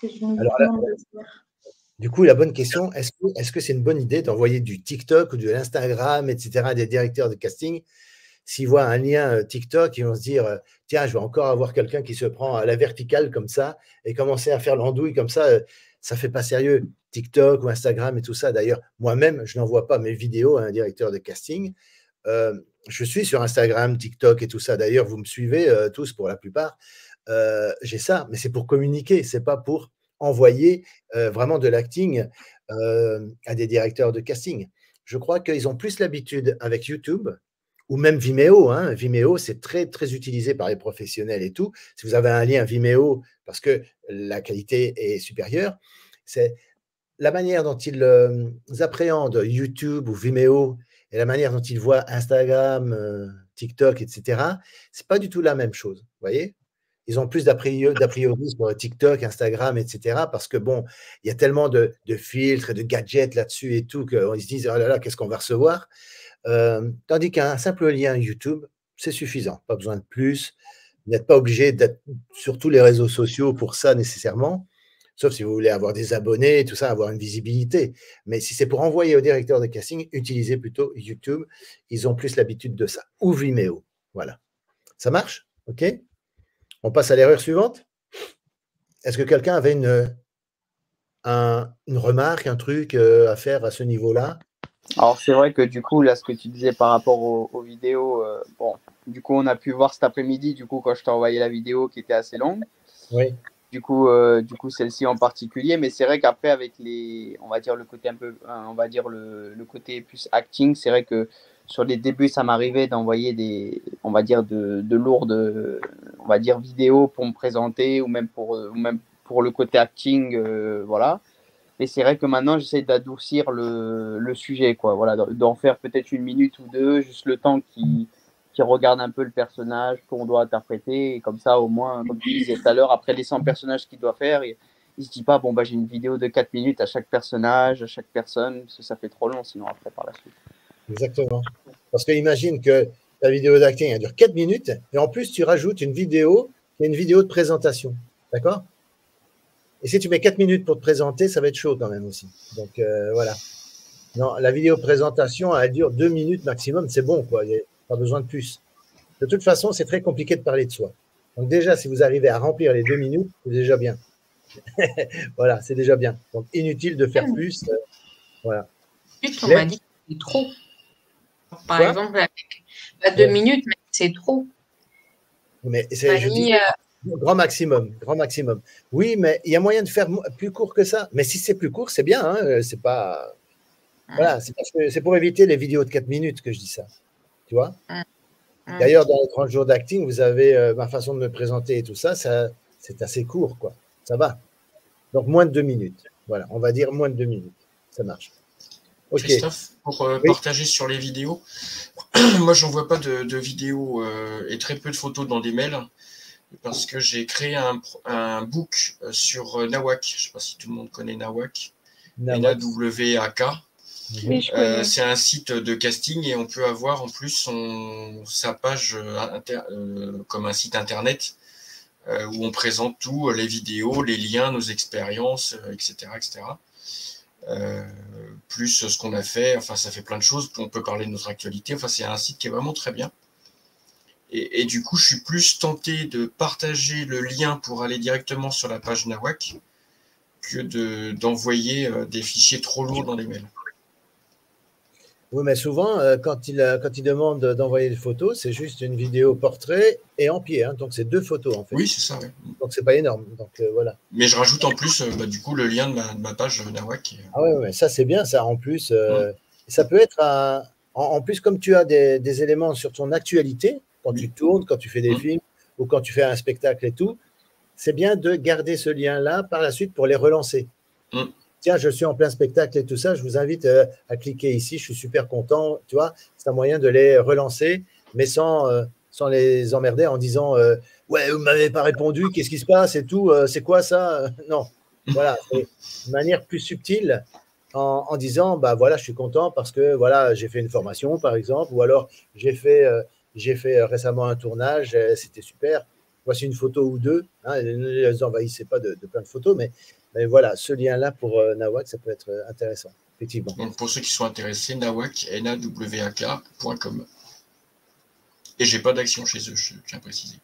que je me demande de faire. Du coup, la bonne question, est-ce que c'est une bonne idée d'envoyer du TikTok ou de l'Instagram, etc., à des directeurs de casting? S'ils voient un lien TikTok, ils vont se dire tiens, je vais encore avoir quelqu'un qui se prend à la verticale comme ça et commencer à faire l'andouille comme ça, ça ne fait pas sérieux. TikTok ou Instagram et tout ça. D'ailleurs, moi-même, je n'envoie pas mes vidéos à un directeur de casting. je suis sur Instagram, TikTok et tout ça. D'ailleurs, vous me suivez tous pour la plupart. J'ai ça, mais c'est pour communiquer, c'est pas pour envoyer vraiment de l'acting à des directeurs de casting. Je crois qu'ils ont plus l'habitude avec YouTube ou même Vimeo. Hein. Vimeo, c'est très, très utilisé par les professionnels et tout. Si vous avez un lien Vimeo, parce que la qualité est supérieure, c'est la manière dont ils appréhendent YouTube ou Vimeo et la manière dont ils voient Instagram, TikTok, etc., c'est pas du tout la même chose. Vous voyez? Ils ont plus d'a priori sur TikTok, Instagram, etc., parce que bon, il y a tellement de filtres et de gadgets là-dessus et tout qu'ils se disent, oh là là, qu'est-ce qu'on va recevoir? Tandis qu'un simple lien YouTube, c'est suffisant. Pas besoin de plus. Vous n'êtes pas obligé d'être sur tous les réseaux sociaux pour ça nécessairement, sauf si vous voulez avoir des abonnés, tout ça, avoir une visibilité. Mais si c'est pour envoyer au directeur de casting, utilisez plutôt YouTube. Ils ont plus l'habitude de ça. Ou Vimeo. Voilà. Ça marche? OK? On passe à l'erreur suivante. Est-ce que quelqu'un avait une remarque, un truc à faire à ce niveau-là? Alors, c'est vrai que du coup, là, ce que tu disais par rapport aux vidéos, bon, du coup, on a pu voir cet après-midi, du coup, quand je t'ai envoyé la vidéo qui était assez longue. Oui. Du coup, celle-ci en particulier, mais c'est vrai qu'après, avec on va dire le côté un peu, on va dire le côté plus acting, c'est vrai que sur les débuts, ça m'arrivait d'envoyer on va dire de lourdes, on va dire vidéos pour me présenter ou même pour le côté acting, voilà. Et c'est vrai que maintenant, j'essaie d'adoucir le sujet, quoi. Voilà, d'en faire peut-être 1 minute ou deux, juste le temps qui regarde un peu le personnage qu'on doit interpréter. Et comme ça, au moins, comme tu disais tout à l'heure, après les 100 personnages qu'il doit faire, il ne se dit pas, bon, bah, j'ai une vidéo de 4 minutes à chaque personnage, à chaque personne, parce que ça fait trop long sinon après par la suite. Exactement. Parce que imagine que ta vidéo d'acting, elle dure 4 minutes, et en plus, tu rajoutes une vidéo qui est une vidéo de présentation. D'accord? Et si tu mets 4 minutes pour te présenter, ça va être chaud quand même aussi. Donc, voilà. Non, la vidéo présentation, elle dure 2 minutes maximum, c'est bon, quoi. Il n'y a pas besoin de plus. De toute façon, c'est très compliqué de parler de soi. Donc, déjà, si vous arrivez à remplir les 2 minutes, c'est déjà bien. Voilà, c'est déjà bien. Donc, inutile de faire plus. Voilà. Juste, on m'a dit que c'est trop. Par exemple, avec 2 minutes, mais c'est trop. Mais c'est, je dis, grand maximum, grand maximum. Oui, mais il y a moyen de faire plus court que ça. Mais si c'est plus court, c'est bien. Hein, c'est pas. Voilà, c'est pour éviter les vidéos de 4 minutes que je dis ça. Tu vois? D'ailleurs, dans les 30 jours d'acting, vous avez ma façon de me présenter et tout ça, c'est assez court, quoi. Ça va. Donc, moins de 2 minutes. Voilà, on va dire moins de 2 minutes. Ça marche. Okay. Christophe, pour partager sur les vidéos, moi, j'en vois pas de vidéos et très peu de photos dans des mails parce que j'ai créé un book sur Nawak. Je ne sais pas si tout le monde connaît Nawak. Nawak. Oui, c'est un site de casting et on peut avoir en plus sa page comme un site internet où on présente tout, les vidéos, les liens, nos expériences, etc. etc. Plus ce qu'on a fait, enfin ça fait plein de choses, on peut parler de notre actualité, enfin c'est un site qui est vraiment très bien. Et du coup, je suis plus tenté de partager le lien pour aller directement sur la page Nawak que d'envoyer des fichiers trop lourds dans les mails. Oui, mais souvent, quand il demande d'envoyer des photos, c'est juste une vidéo portrait et en pied. Hein, donc, c'est 2 photos, en fait. Oui, c'est ça. Ouais. Donc, c'est pas énorme. Donc, voilà. Mais je rajoute en plus, du coup, le lien de ma page Nawak. Ah ouais, ça, c'est bien, ça. En plus, ça peut être en plus, comme tu as des éléments sur ton actualité, quand tu tournes, quand tu fais des films ou quand tu fais un spectacle et tout, c'est bien de garder ce lien-là par la suite pour les relancer. Tiens, je suis en plein spectacle et tout ça, je vous invite à cliquer ici, je suis super content, tu vois, c'est un moyen de les relancer, mais sans les emmerder en disant ouais, vous ne m'avez pas répondu, qu'est-ce qui se passe et tout, c'est quoi ça? Non, voilà, c'est une manière plus subtile en disant, bah voilà, je suis content parce que voilà, j'ai fait une formation, par exemple, ou alors j'ai fait récemment un tournage, c'était super, voici une photo ou deux, hein, ne les envahissez pas de plein de photos, mais voilà, ce lien-là pour Nawak, ça peut être intéressant, effectivement. Donc, pour ceux qui sont intéressés, nawak, nawak.com. Et j'ai pas d'action chez eux, je tiens à préciser.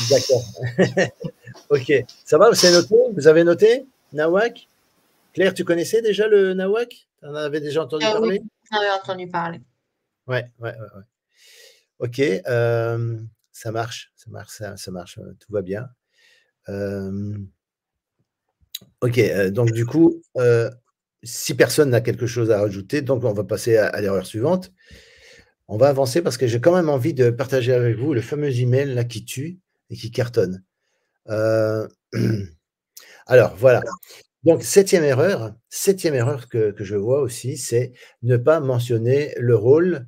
D'accord. Ok. Ça va, c'est noté? Vous avez noté Nawak? Claire, tu connaissais déjà le Nawak? Tu en avais déjà entendu parler? Oui, j'en avais entendu parler. Ouais. OK, ça marche, ça marche, tout va bien. OK, donc du coup, si personne n'a quelque chose à rajouter, donc on va passer à l'erreur suivante. On va avancer parce que j'ai quand même envie de partager avec vous le fameux email là qui tue et qui cartonne. Heu, alors voilà, donc septième erreur que je vois aussi, c'est ne pas mentionner le rôle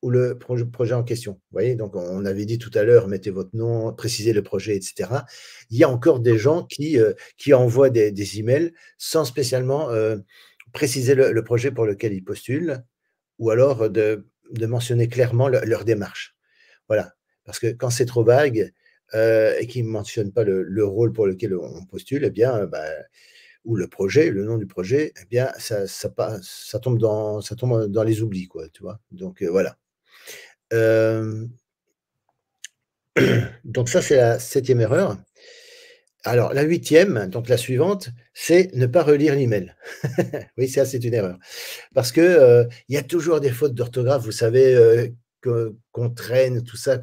ou le projet en question. Vous voyez? Donc on avait dit tout à l'heure, mettez votre nom, précisez le projet et cetera. Il y a encore des gens qui envoient des emails sans spécialement, préciser le projet pour lequel ils postulent ou alors de mentionner clairement leur démarche. Voilà, parce que quand c'est trop vague, et qu'ils ne mentionnent pas le rôle pour lequel on postule, eh bien, bah, ou le projet, le nom du projet, eh bien, ça tombe dans les oublis, quoi, tu vois? Donc, voilà. Hem, donc ça, c'est la septième erreur. Alors la huitième, donc la suivante, c'est ne pas relire l'email. Oui, ça, c'est une erreur. Parce que, il y a toujours des fautes d'orthographe, vous savez, qu'on traîne, tout ça,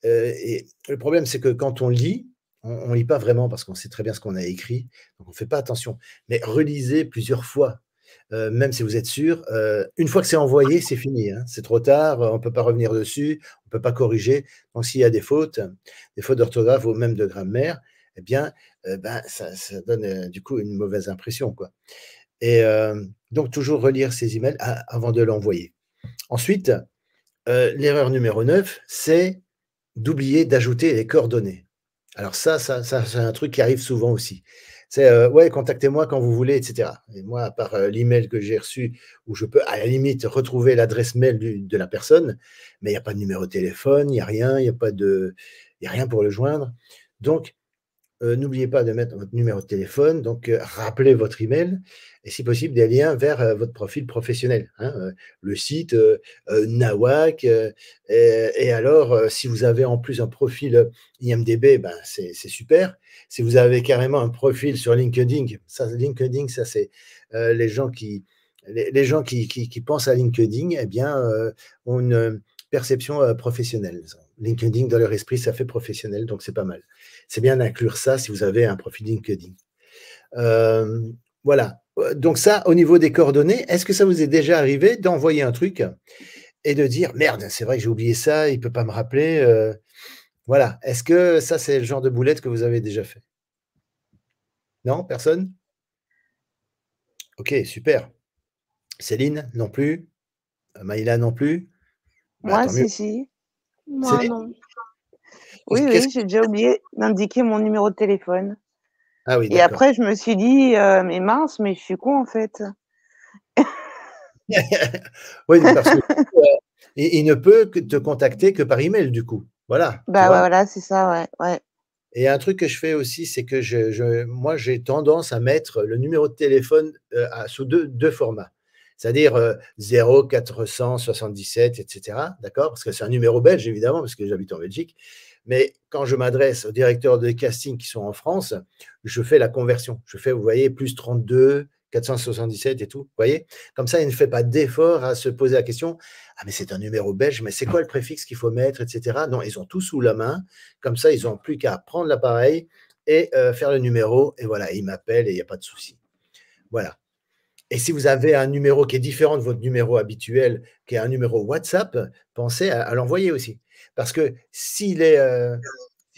et le problème, c'est que quand on lit, on lit pas vraiment parce qu'on sait très bien ce qu'on a écrit, donc on fait pas attention. Mais relisez plusieurs fois, même si vous êtes sûr, une fois que c'est envoyé, c'est fini, hein. C'est trop tard, on peut pas revenir dessus, on peut pas corriger. Donc s'il y a des fautes d'orthographe ou même de grammaire, eh bien, ben, ça donne, du coup, une mauvaise impression, quoi. Et donc toujours relire ses emails avant de l'envoyer. Ensuite, l'erreur numéro 9, c'est d'oublier d'ajouter les coordonnées. Alors ça, c'est un truc qui arrive souvent aussi. C'est, «Ouais, contactez-moi quand vous voulez» et cetera. Et moi, à part, l'email que j'ai reçu où je peux, à la limite, retrouver l'adresse mail de la personne, mais il y a pas de numéro de téléphone, il y a rien, il y a rien pour le joindre. Donc n'oubliez pas de mettre votre numéro de téléphone, donc rappelez votre email et si possible des liens vers, votre profil professionnel, hein, le site, Nawak, et alors, si vous avez en plus un profil, IMDb, ben, c'est super. Si vous avez carrément un profil sur LinkedIn, ça c'est, les gens qui pensent à LinkedIn, eh bien, ont une, perception, professionnelle. LinkedIn, dans leur esprit, ça fait professionnel, donc c'est pas mal. C'est bien d'inclure ça si vous avez un profil LinkedIn. Voilà. Donc ça, au niveau des coordonnées, est-ce que ça vous est déjà arrivé d'envoyer un truc et de dire: «Merde, c'est vrai que j'ai oublié ça, il ne peut pas me rappeler», voilà. Est-ce que ça, c'est le genre de boulette que vous avez déjà fait? Non, personne? OK, super. Céline, non plus? Maïla, non plus? Bah, Moi, tant mieux. si. Moi, Céline, non. Oui, qu'est-ce oui, j'ai déjà oublié d'indiquer mon numéro de téléphone. ah oui, Et d'accord. après, je me suis dit, mais mince, mais je suis con en fait. Oui, parce que, il ne peut que te contacter que par email du coup. Voilà, tu Bah ouais, vois? voilà, c'est ça, ouais, ouais. Et un truc que je fais aussi, c'est que moi, j'ai tendance à mettre le numéro de téléphone, sous deux formats. C'est-à-dire, 0477 et cetera, d'accord? Parce que c'est un numéro belge évidemment, parce que j'habite en Belgique. Mais quand je m'adresse aux directeurs de casting qui sont en France, je fais la conversion. Je fais, vous voyez, +32 477 et tout, vous voyez? Comme ça, il ne fait pas d'effort à se poser la question: «Ah mais c'est un numéro belge, mais c'est quoi le préfixe qu'il faut mettre?» et cetera. Non, ils ont tout sous la main. Comme ça, ils n'ont plus qu'à prendre l'appareil et faire le numéro et voilà, ils m'appellent et il y a pas de souci. Voilà. Et si vous avez un numéro qui est différent de votre numéro habituel, qui est un numéro WhatsApp, pensez à l'envoyer aussi. Parce que s'il est,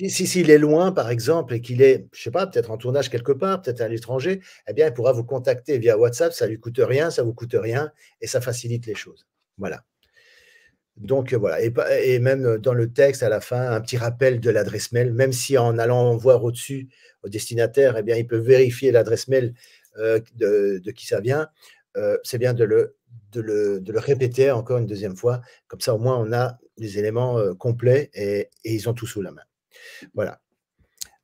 s'il est loin, par exemple, et qu'il est, je sais pas, peut-être en tournage quelque part, peut-être à l'étranger, eh bien, il pourra vous contacter via WhatsApp, ça lui coûte rien, ça vous coûte rien et ça facilite les choses. Voilà. Donc, voilà, et même dans le texte à la fin, un petit rappel de l'adresse mail, même si en allant voir au-dessus au destinataire, eh bien, il peut vérifier l'adresse mail, de qui ça vient. C'est bien de le répéter encore une deuxième fois. Comme ça, au moins, on a les éléments, complets et ils ont tout sous la main. Voilà.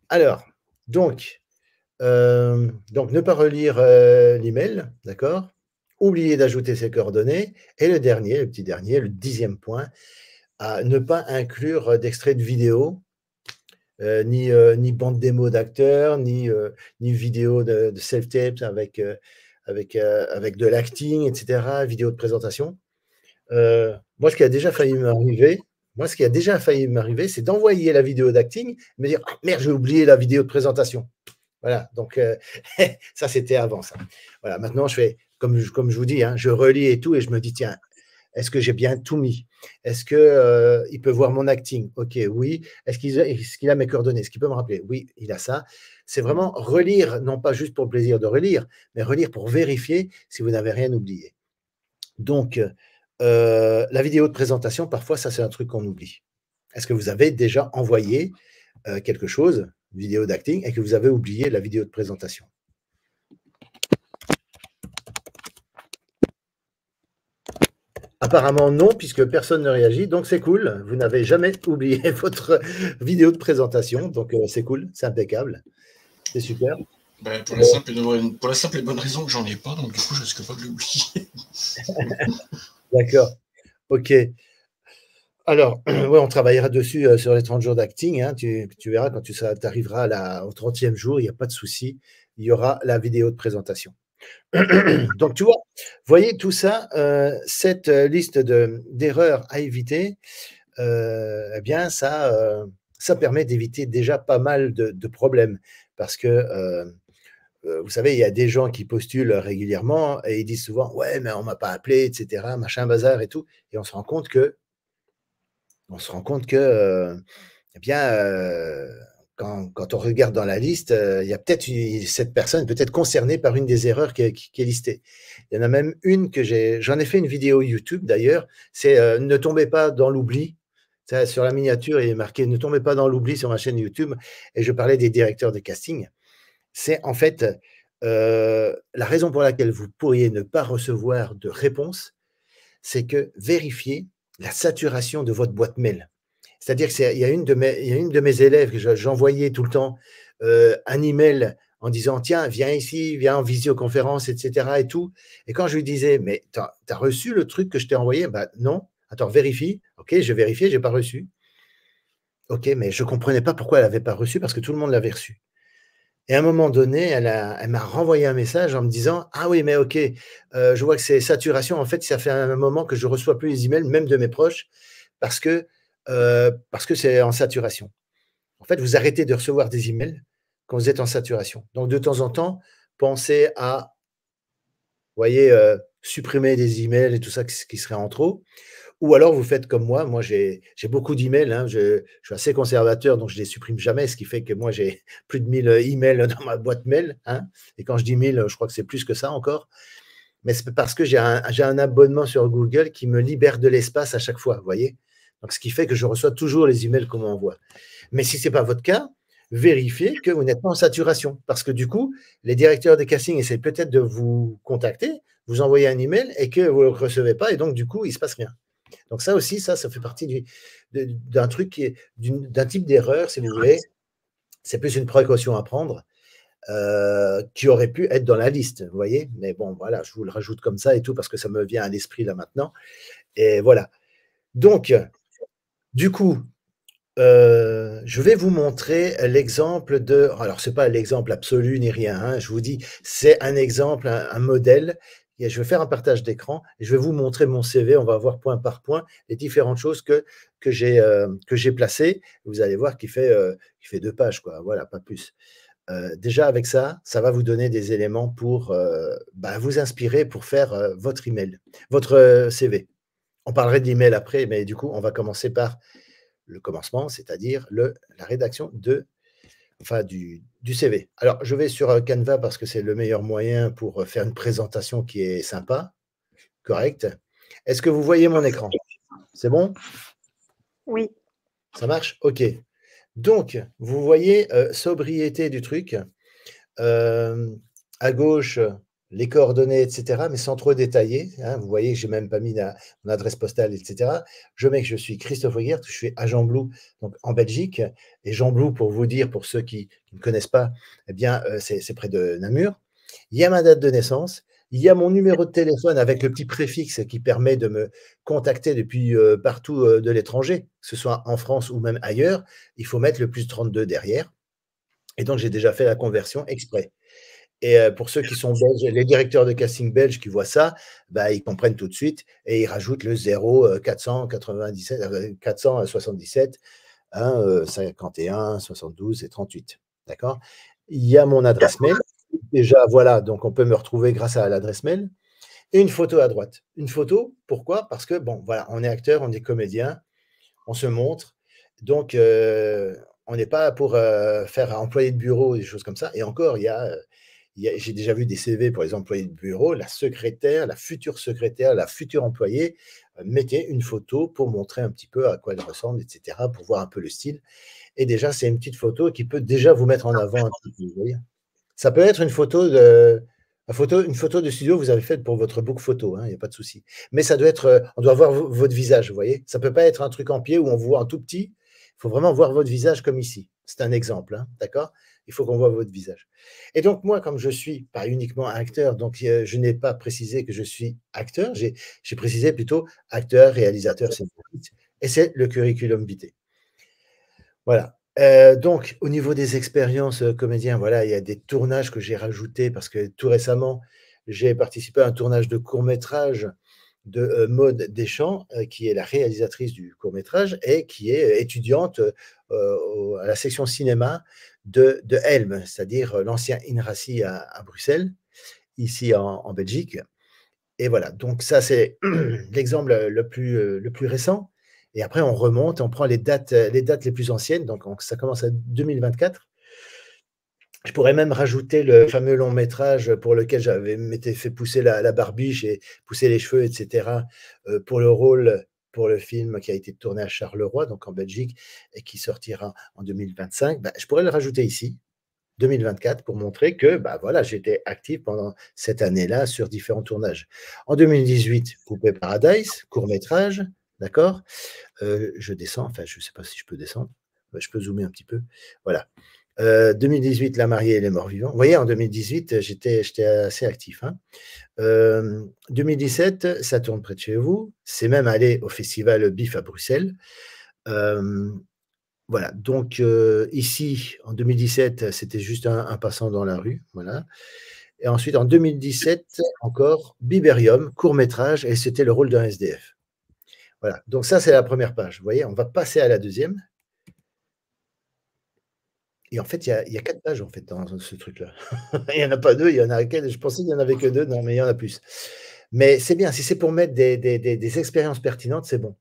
Alors, donc ne pas relire, l'email, d'accord? Oublier d'ajouter ses coordonnées et le petit dernier, le 10e point, à ne pas inclure d'extrait de vidéo, ni bande démo d'acteurs, ni vidéo de self-tapes avec de l'acting et cetera, vidéo de présentation. Moi, ce qui a déjà failli m'arriver, Moi, ce qui a déjà failli m'arriver, c'est d'envoyer la vidéo d'acting, me dire ah, merde, j'ai oublié la vidéo de présentation. Voilà, donc ça, c'était avant ça. Voilà, maintenant, je fais, comme je vous dis, hein, je relis et tout, et je me dis, tiens, est-ce que j'ai bien tout mis? Est-ce qu'il peut voir mon acting? Ok, oui. Est-ce qu'il a mes coordonnées? Est-ce qu'il peut me rappeler? Oui, il a ça. C'est vraiment relire, non pas juste pour le plaisir de relire, mais relire pour vérifier si vous n'avez rien oublié. Donc, la vidéo de présentation, parfois, ça, c'est un truc qu'on oublie. Est-ce que vous avez déjà envoyé quelque chose, une vidéo d'acting, et que vous avez oublié la vidéo de présentation? Apparemment non, puisque personne ne réagit, donc c'est cool. Vous n'avez jamais oublié votre vidéo de présentation, donc c'est cool, c'est impeccable, c'est super. Ben, pour la simple et bonne raison que j'en ai pas, donc du coup je risque pas de l'oublier. D'accord, ok. Alors, ouais, on travaillera dessus sur les 30 jours d'acting. Hein, tu verras quand tu arriveras au 30e jour, il n'y a pas de souci, il y aura la vidéo de présentation. Donc, tu vois, voyez tout ça, cette liste d'erreurs à éviter, eh bien, ça permet d'éviter déjà pas mal de problèmes. Parce que, vous savez, il y a des gens qui postulent régulièrement et ils disent souvent « Ouais, mais on ne m'a pas appelé, etc. » machin, bazar et tout. Et on se rend compte que, eh bien, quand on regarde dans la liste, il y a peut-être cette personne peut-être concernée par une des erreurs qui est listée. Il y en a même une que j'en ai fait une vidéo YouTube d'ailleurs, c'est ne tombez pas dans l'oubli. Sur la miniature, il est marqué ne tombez pas dans l'oubli sur ma chaîne YouTube. Et je parlais des directeurs de casting. C'est en fait la raison pour laquelle vous pourriez ne pas recevoir de réponse, c'est que vérifiez la saturation de votre boîte mail. C'est-à-dire qu'il y a une de mes élèves que j'envoyais tout le temps un email en disant tiens, viens ici, viens en visioconférence, etc. et tout. Et quand je lui disais mais tu as reçu le truc que je t'ai envoyé? Bah non. Attends, vérifie. Ok, j'ai vérifié, je n'ai pas reçu. Ok, mais je ne comprenais pas pourquoi elle n'avait pas reçu parce que tout le monde l'avait reçu. Et à un moment donné, elle m'a renvoyé un message en me disant ah oui, mais ok, je vois que c'est saturation. En fait, ça fait un moment que je ne reçois plus les emails, même de mes proches, parce que c'est en saturation. En fait, vous arrêtez de recevoir des emails quand vous êtes en saturation. Donc, de temps en temps, pensez à, vous voyez, supprimer des emails et tout ça qui serait en trop. Ou alors, vous faites comme moi. Moi, j'ai beaucoup d'emails. Hein. Je suis assez conservateur, donc je ne les supprime jamais, ce qui fait que moi, j'ai plus de 1000 emails dans ma boîte mail. Hein. Et quand je dis 1000, je crois que c'est plus que ça encore. Mais c'est parce que j'ai un abonnement sur Google qui me libère de l'espace à chaque fois, vous voyez. Donc, ce qui fait que je reçois toujours les emails qu'on m'envoie. Mais si ce n'est pas votre cas, vérifiez que vous n'êtes pas en saturation. Parce que du coup, les directeurs de casting essaient peut-être de vous contacter, vous envoyer un email et que vous ne le recevez pas. Et donc, du coup, il ne se passe rien. Donc, ça aussi, ça fait partie d'un truc, d'un type d'erreur, si vous voulez. C'est plus une précaution à prendre. Qui aurait pu être dans la liste, vous voyez. Mais bon, voilà, je vous le rajoute comme ça et tout parce que ça me vient à l'esprit là maintenant. Et voilà. Donc, du coup, je vais vous montrer l'exemple de… Alors, ce n'est pas l'exemple absolu ni rien, hein, je vous dis, c'est un exemple, un modèle. Et je vais faire un partage d'écran et je vais vous montrer mon CV. On va voir point par point les différentes choses que j'ai placées. Vous allez voir qu'il fait 2 pages, quoi. Voilà, pas plus. Déjà, avec ça, ça va vous donner des éléments pour vous inspirer pour faire votre email, votre CV. On parlerait de l'email après, mais du coup, on va commencer par le commencement, c'est-à-dire la rédaction du CV. Alors, je vais sur Canva parce que c'est le meilleur moyen pour faire une présentation qui est sympa, correct. Est-ce que vous voyez mon écran? C'est bon? Oui. Ça marche? OK. Donc, vous voyez sobriété du truc. À gauche, les coordonnées, etc., mais sans trop détailler. Hein, vous voyez que je n'ai même pas mis mon adresse postale, etc. Je mets que je suis Christophe Weigert, je suis à Gembloux, donc en Belgique. Et Gembloux, pour vous dire, pour ceux qui ne connaissent pas, eh bien, c'est près de Namur. Il y a ma date de naissance. Il y a mon numéro de téléphone avec le petit préfixe qui permet de me contacter depuis partout de l'étranger, que ce soit en France ou même ailleurs. Il faut mettre le +32 derrière. Et donc, j'ai déjà fait la conversion exprès. Et pour ceux qui sont belges, les directeurs de casting belges qui voient ça, bah, ils comprennent tout de suite et ils rajoutent le 0, 477, hein, 51, 72 et 38. D'accord? Il y a mon adresse mail. Déjà, voilà, donc on peut me retrouver grâce à l'adresse mail. Et une photo à droite. Une photo, pourquoi? Parce que, bon, voilà, on est acteur, on est comédien, on se montre. Donc, on n'est pas pour faire employé de bureau, des choses comme ça. Et encore, j'ai déjà vu des CV pour les employés de bureau, la secrétaire, la future employée, mettait une photo pour montrer un petit peu à quoi elle ressemble, etc., pour voir un peu le style. Et déjà, c'est une petite photo qui peut déjà vous mettre en avant un petit peu, vous voyez. Ça peut être une photo de studio que vous avez faite pour votre book photo, il n'y a pas de souci. Mais ça doit être, on doit voir votre visage, vous voyez. Ça ne peut pas être un truc en pied où on vous voit un tout petit. Il faut vraiment voir votre visage comme ici. C'est un exemple, d'accord? Il faut qu'on voit votre visage. Et donc, moi, comme je suis pas uniquement acteur, donc je n'ai pas précisé que je suis acteur, j'ai précisé plutôt acteur, réalisateur, scénariste, et c'est le curriculum vitae. Voilà. Donc, au niveau des expériences comédiens, voilà, il y a des tournages que j'ai rajoutés parce que tout récemment, j'ai participé à un tournage de court-métrage de Maude Deschamps, qui est la réalisatrice du court-métrage et qui est étudiante à la section cinéma de Helm, c'est-à-dire l'ancien INRACI à Bruxelles, ici en Belgique. Et voilà, donc ça, c'est l'exemple le plus récent. Et après, on remonte, on prend les dates les plus anciennes. Donc, ça commence à 2024. Je pourrais même rajouter le fameux long métrage pour lequel j'avais fait pousser la barbiche et pousser les cheveux, etc., pour le rôle, pour le film qui a été tourné à Charleroi, donc en Belgique, et qui sortira en 2025. Bah, je pourrais le rajouter ici, 2024, pour montrer que voilà, j'étais actif pendant cette année-là sur différents tournages. En 2018, Poupée Paradise, court-métrage, d'accord? Je descends, enfin, je ne sais pas si je peux descendre. Je peux zoomer un petit peu. Voilà. 2018, La mariée et les morts vivants. Vous voyez, en 2018, j'étais assez actif. 2017, ça tourne près de chez vous. C'est même allé au festival BIF à Bruxelles. Voilà, donc ici, en 2017, c'était juste un passant dans la rue. Voilà. Et ensuite, en 2017, encore, Biberium, court-métrage, et c'était le rôle d'un SDF. Voilà, donc ça, c'est la première page. Vous voyez, on va passer à la deuxième. Et en fait, il y a 4 pages en fait, dans ce truc-là. Il n'y en a pas 2, il y en a je pensais qu'il n'y en avait que 2, non, mais il y en a plus. Mais c'est bien, si c'est pour mettre des expériences pertinentes, c'est bon.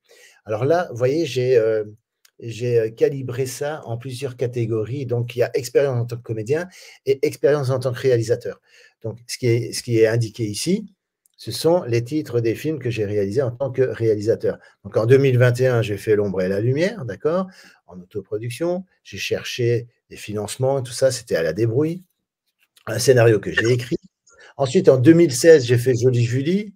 Alors là, vous voyez, j'ai calibré ça en plusieurs catégories. Donc, il y a expérience en tant que comédien et expérience en tant que réalisateur. Donc, ce qui est indiqué ici, ce sont les titres des films que j'ai réalisés en tant que réalisateur. Donc, en 2021, j'ai fait L'ombre et la lumière, d'accord, en autoproduction. J'ai cherché des financements, tout ça, c'était à la débrouille. Un scénario que j'ai écrit. Ensuite, en 2016, j'ai fait Jolie Julie,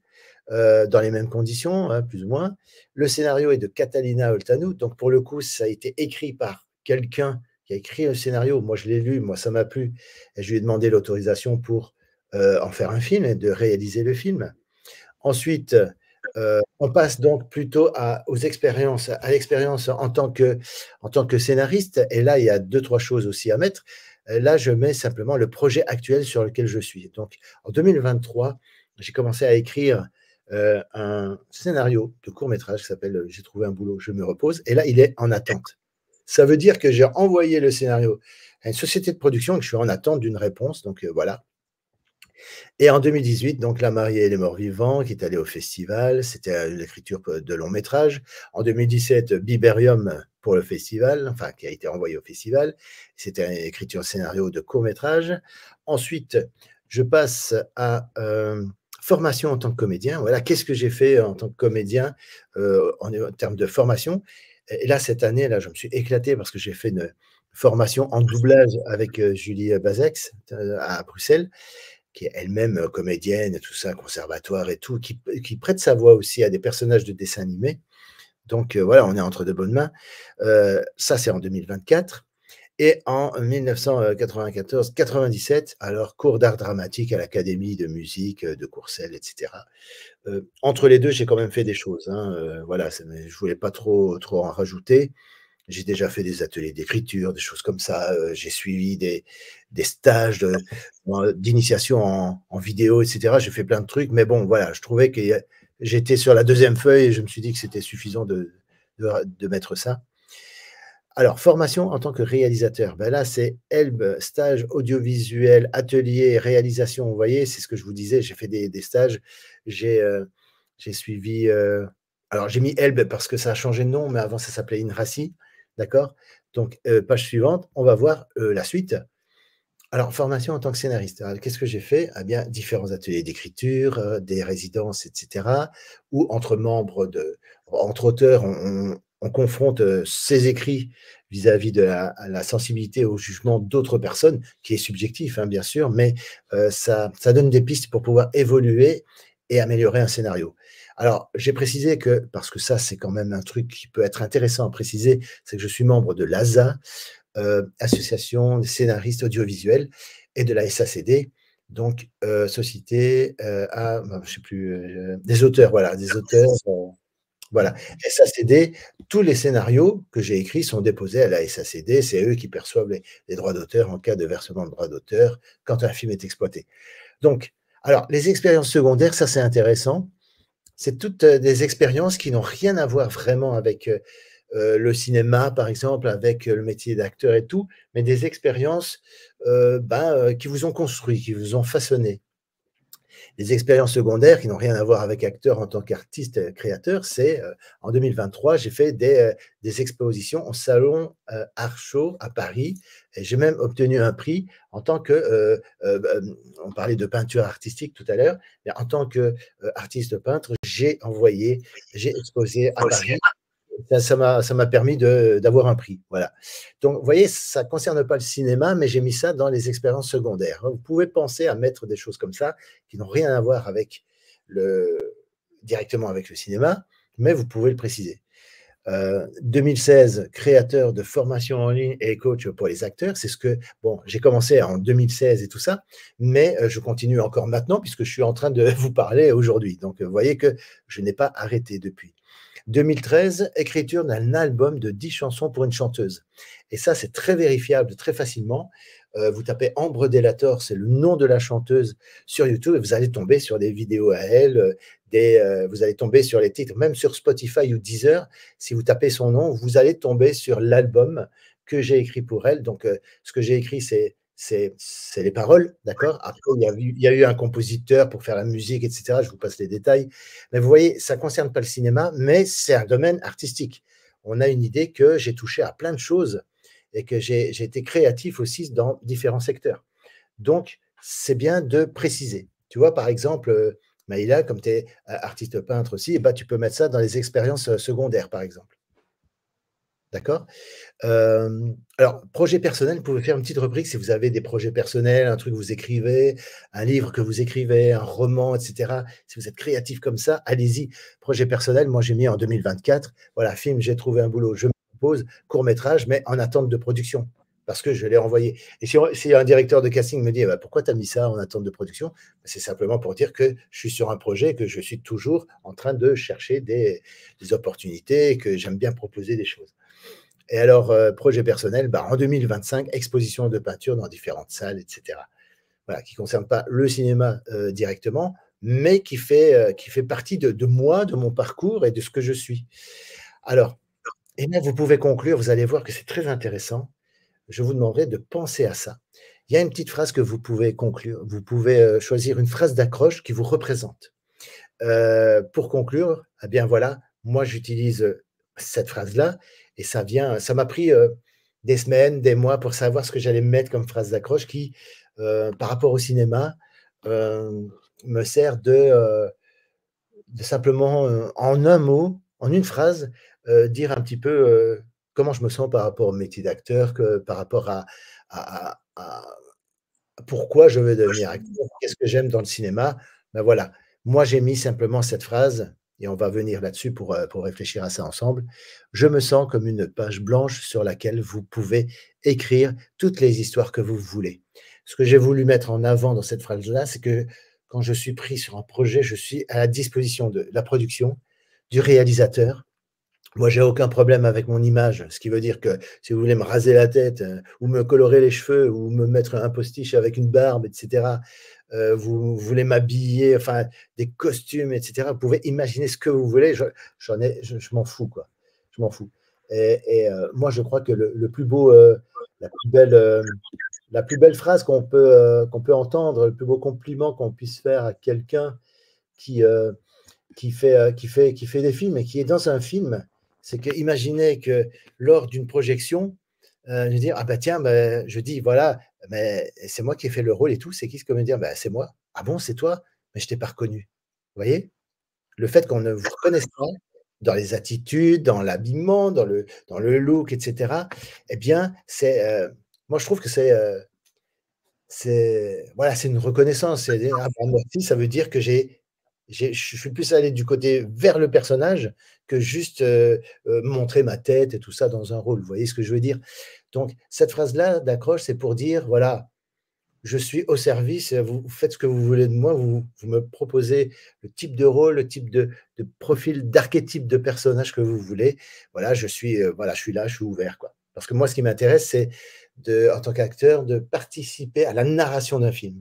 dans les mêmes conditions, plus ou moins. Le scénario est de Catalina Oltanu. Donc, pour le coup, ça a été écrit par quelqu'un qui a écrit le scénario. Moi, je l'ai lu, moi, ça m'a plu. Et je lui ai demandé l'autorisation pour en faire un film et de réaliser le film. Ensuite, on passe donc plutôt à l'expérience en tant que scénariste. Et là, il y a 2-3 choses aussi à mettre. Là, je mets simplement le projet actuel sur lequel je suis. Donc, en 2023, j'ai commencé à écrire un scénario de court-métrage qui s'appelle « J'ai trouvé un boulot, je me repose ». Et là, il est en attente. Ça veut dire que j'ai envoyé le scénario à une société de production et que je suis en attente d'une réponse. Donc, voilà. Et en 2018, donc La mariée et les morts vivants, qui est allé au festival, c'était l'écriture de long métrage. En 2017, Biberium pour le festival, enfin qui a été envoyé au festival, c'était une écriture scénario de court métrage. Ensuite, je passe à formation en tant que comédien. Voilà, qu'est-ce que j'ai fait en tant que comédien en termes de formation. Et là, cette année, là, je me suis éclaté parce que j'ai fait une formation en doublage avec Julie Bazex à Bruxelles, qui est elle-même comédienne et tout ça, conservatoire et tout, qui prête sa voix aussi à des personnages de dessins animés. Donc voilà, on est entre de bonnes mains. Ça, c'est en 2024. Et en 1994-97, alors cours d'art dramatique à l'Académie de musique de Courcelles, etc. Entre les deux, j'ai quand même fait des choses. Voilà, je ne voulais pas trop en rajouter. J'ai déjà fait des ateliers d'écriture, des choses comme ça. J'ai suivi des stages d'initiation en vidéo, etc. J'ai fait plein de trucs, mais bon, voilà, je trouvais que j'étais sur la deuxième feuille et je me suis dit que c'était suffisant de mettre ça. Alors, formation en tant que réalisateur. Ben là, c'est ELB, stage audiovisuel, atelier, réalisation. Vous voyez, c'est ce que je vous disais. J'ai fait des stages. J'ai suivi. Alors, j'ai mis ELB parce que ça a changé de nom, mais avant, ça s'appelait INRACI. D'accord? Donc, page suivante, on va voir la suite. Alors, formation en tant que scénariste. Qu'est-ce que j'ai fait? Eh bien, différents ateliers d'écriture, des résidences, etc. Où, entre membres, entre auteurs, on confronte ses écrits vis-à-vis de la sensibilité au jugement d'autres personnes, qui est subjectif, hein, bien sûr, mais ça donne des pistes pour pouvoir évoluer et améliorer un scénario. Alors, j'ai précisé que, parce que ça, c'est quand même un truc qui peut être intéressant à préciser, c'est que je suis membre de l'ASA, Association des scénaristes audiovisuels, et de la SACD, donc Société je sais plus, des auteurs, voilà, des auteurs. Voilà, SACD, tous les scénarios que j'ai écrits sont déposés à la SACD, c'est eux qui perçoivent les droits d'auteur en cas de versement de droits d'auteur quand un film est exploité. Donc, alors, les expériences secondaires, ça c'est intéressant. C'est toutes des expériences qui n'ont rien à voir vraiment avec le cinéma, par exemple, avec le métier d'acteur et tout, mais des expériences qui vous ont construit, qui vous ont façonné. Les expériences secondaires qui n'ont rien à voir avec acteur en tant qu'artiste créateur, c'est en 2023, j'ai fait des expositions au salon Art Show à Paris et j'ai même obtenu un prix en tant que, on parlait de peinture artistique tout à l'heure, mais en tant qu'artiste peintre, j'ai exposé à Paris. Ça m'a permis d'avoir un prix. Voilà. Donc, vous voyez, ça ne concerne pas le cinéma, mais j'ai mis ça dans les expériences secondaires. Vous pouvez penser à mettre des choses comme ça qui n'ont rien à voir directement avec le cinéma, mais vous pouvez le préciser. 2016, créateur de formation en ligne et coach pour les acteurs. C'est ce que, bon, j'ai commencé en 2016 et tout ça, mais je continue encore maintenant puisque je suis en train de vous parler aujourd'hui. Donc, vous voyez que je n'ai pas arrêté depuis. 2013, écriture d'un album de 10 chansons pour une chanteuse. Et ça, c'est très vérifiable, très facilement. Vous tapez Ambre Delator, c'est le nom de la chanteuse sur YouTube, et vous allez tomber sur des vidéos à elle, vous allez tomber sur les titres, même sur Spotify ou Deezer. Si vous tapez son nom, vous allez tomber sur l'album que j'ai écrit pour elle. Donc, ce que j'ai écrit, c'est les paroles, d'accord? Après, il y a eu un compositeur pour faire la musique, etc. Je vous passe les détails. Mais vous voyez, ça ne concerne pas le cinéma, mais c'est un domaine artistique. On a une idée que j'ai touché à plein de choses et que j'ai été créatif aussi dans différents secteurs. Donc, c'est bien de préciser. Tu vois, par exemple, Maïla, comme tu es artiste peintre aussi, tu peux mettre ça dans les expériences secondaires, par exemple. D'accord? Alors, projet personnel, vous pouvez faire une petite rubrique si vous avez des projets personnels, un truc que vous écrivez, un livre que vous écrivez, un roman, etc. Si vous êtes créatif comme ça, allez-y. Projet personnel, moi j'ai mis en 2024, voilà, film, j'ai trouvé un boulot, je me propose, court-métrage, mais en attente de production, parce que je l'ai envoyé. Et si un directeur de casting me dit, pourquoi tu as mis ça en attente de production? C'est simplement pour dire que je suis sur un projet, que je suis toujours en train de chercher des opportunités, que j'aime bien proposer des choses. Et alors, projet personnel, en 2025, exposition de peinture dans différentes salles, etc. Voilà, qui ne concerne pas le cinéma directement, mais qui fait partie de moi, de mon parcours et de ce que je suis. Alors, et là, vous pouvez conclure, vous allez voir que c'est très intéressant. Je vous demanderai de penser à ça. Il y a une petite phrase que vous pouvez conclure. Vous pouvez choisir une phrase d'accroche qui vous représente. Pour conclure, eh bien voilà, moi j'utilise cette phrase-là et ça m'a pris des semaines, des mois pour savoir ce que j'allais mettre comme phrase d'accroche qui, par rapport au cinéma, me sert de simplement, en un mot, en une phrase, dire un petit peu comment je me sens par rapport au métier d'acteur, par rapport à pourquoi je veux devenir acteur, qu'est-ce que j'aime dans le cinéma. Voilà, moi j'ai mis simplement cette phrase et on va venir là-dessus pour réfléchir à ça ensemble. Je me sens comme une page blanche sur laquelle vous pouvez écrire toutes les histoires que vous voulez. Ce que j'ai voulu mettre en avant dans cette phrase-là, c'est que quand je suis pris sur un projet, je suis à la disposition de la production, du réalisateur, Moi, j'ai aucun problème avec mon image, ce qui veut dire que si vous voulez me raser la tête ou me colorer les cheveux ou me mettre un postiche avec une barbe, etc., vous voulez m'habiller, enfin, des costumes, etc., vous pouvez imaginer ce que vous voulez, je m'en fous, quoi. Je m'en fous. Et moi, je crois que le plus beau, la plus belle phrase qu'on peut entendre, le plus beau compliment qu'on puisse faire à quelqu'un qui fait des films et qui est dans un film, c'est que imaginez que lors d'une projection, je dis, ah bah tiens, bah, je dis, voilà, mais c'est moi qui ai fait le rôle et tout, c'est qui ce comédien? Bah, c'est moi. Ah bon, c'est toi? Mais je t'ai pas reconnu. Vous voyez? Le fait qu'on ne vous reconnaisse pas dans les attitudes, dans l'habillement, dans le look, etc., eh bien, moi, je trouve que voilà, c'est une reconnaissance. C'est ah bah, merci, ça veut dire que je suis plus allé du côté vers le personnage que juste montrer ma tête et tout ça dans un rôle. Vous voyez ce que je veux dire? Donc, cette phrase-là d'accroche, c'est pour dire voilà, je suis au service, vous faites ce que vous voulez de moi, vous me proposez le type de rôle, le type de profil, d'archétype de personnage que vous voulez. Voilà, voilà, je suis là, je suis ouvert, quoi. Parce que moi, ce qui m'intéresse, c'est en tant qu'acteur, de participer à la narration d'un film.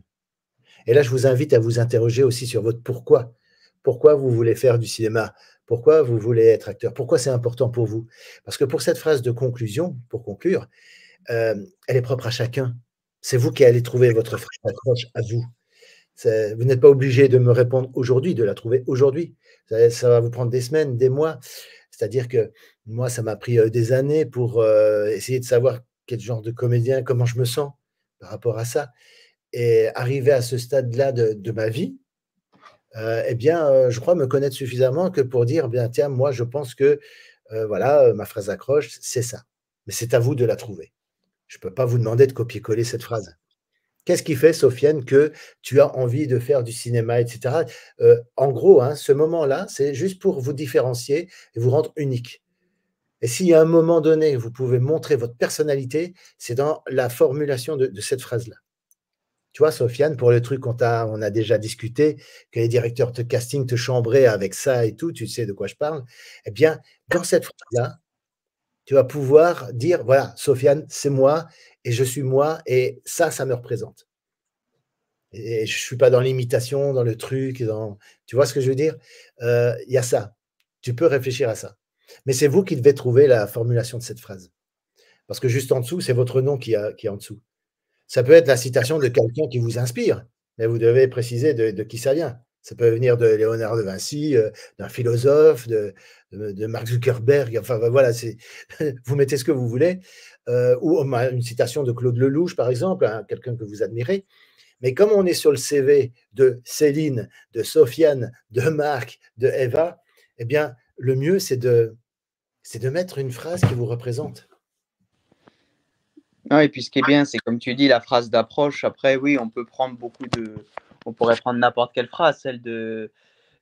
Et là, je vous invite à vous interroger aussi sur votre pourquoi. Pourquoi vous voulez faire du cinéma? Pourquoi vous voulez être acteur? Pourquoi c'est important pour vous? Parce que pour cette phrase de conclusion, pour conclure, elle est propre à chacun. C'est vous qui allez trouver votre phrase d'accroche à vous. Vous n'êtes pas obligé de me répondre aujourd'hui, de la trouver aujourd'hui. Ça va vous prendre des semaines, des mois. C'est-à-dire que moi, ça m'a pris des années pour essayer de savoir quel genre de comédien, comment je me sens par rapport à ça. Et arriver à ce stade-là de ma vie, eh bien, je crois me connaître suffisamment que pour dire, bien, tiens, moi, je pense que voilà, ma phrase d'accroche, c'est ça. Mais c'est à vous de la trouver. Je ne peux pas vous demander de copier-coller cette phrase. Qu'est-ce qui fait, Sofiane, que tu as envie de faire du cinéma, etc. En gros, hein, ce moment-là, c'est juste pour vous différencier et vous rendre unique. Et si à un moment donné, vous pouvez montrer votre personnalité, c'est dans la formulation de cette phrase-là. Tu vois, Sofiane, pour le truc on a déjà discuté, que les directeurs de casting te chambraient avec ça et tout, tu sais de quoi je parle. Eh bien, dans cette phrase-là, tu vas pouvoir dire, voilà, Sofiane, c'est moi et je suis moi et ça me représente. Et je ne suis pas dans l'imitation, dans le truc, tu vois ce que je veux dire? Il y a ça. Tu peux réfléchir à ça. Mais c'est vous qui devez trouver la formulation de cette phrase. Parce que juste en dessous, c'est votre nom qui est en dessous. Ça peut être la citation de quelqu'un qui vous inspire, mais vous devez préciser de qui ça vient. Ça peut venir de Léonard de Vinci, d'un philosophe, de Mark Zuckerberg, enfin voilà, vous mettez ce que vous voulez, ou une citation de Claude Lelouch, par exemple, hein, quelqu'un que vous admirez. Mais comme on est sur le CV de Céline, de Sofiane, de Marc, de Eva, eh bien, le mieux, c'est de mettre une phrase qui vous représente. Non, et puis ce qui est bien, c'est comme tu dis, la phrase d'approche. Après, oui, on peut prendre on pourrait prendre n'importe quelle phrase, celle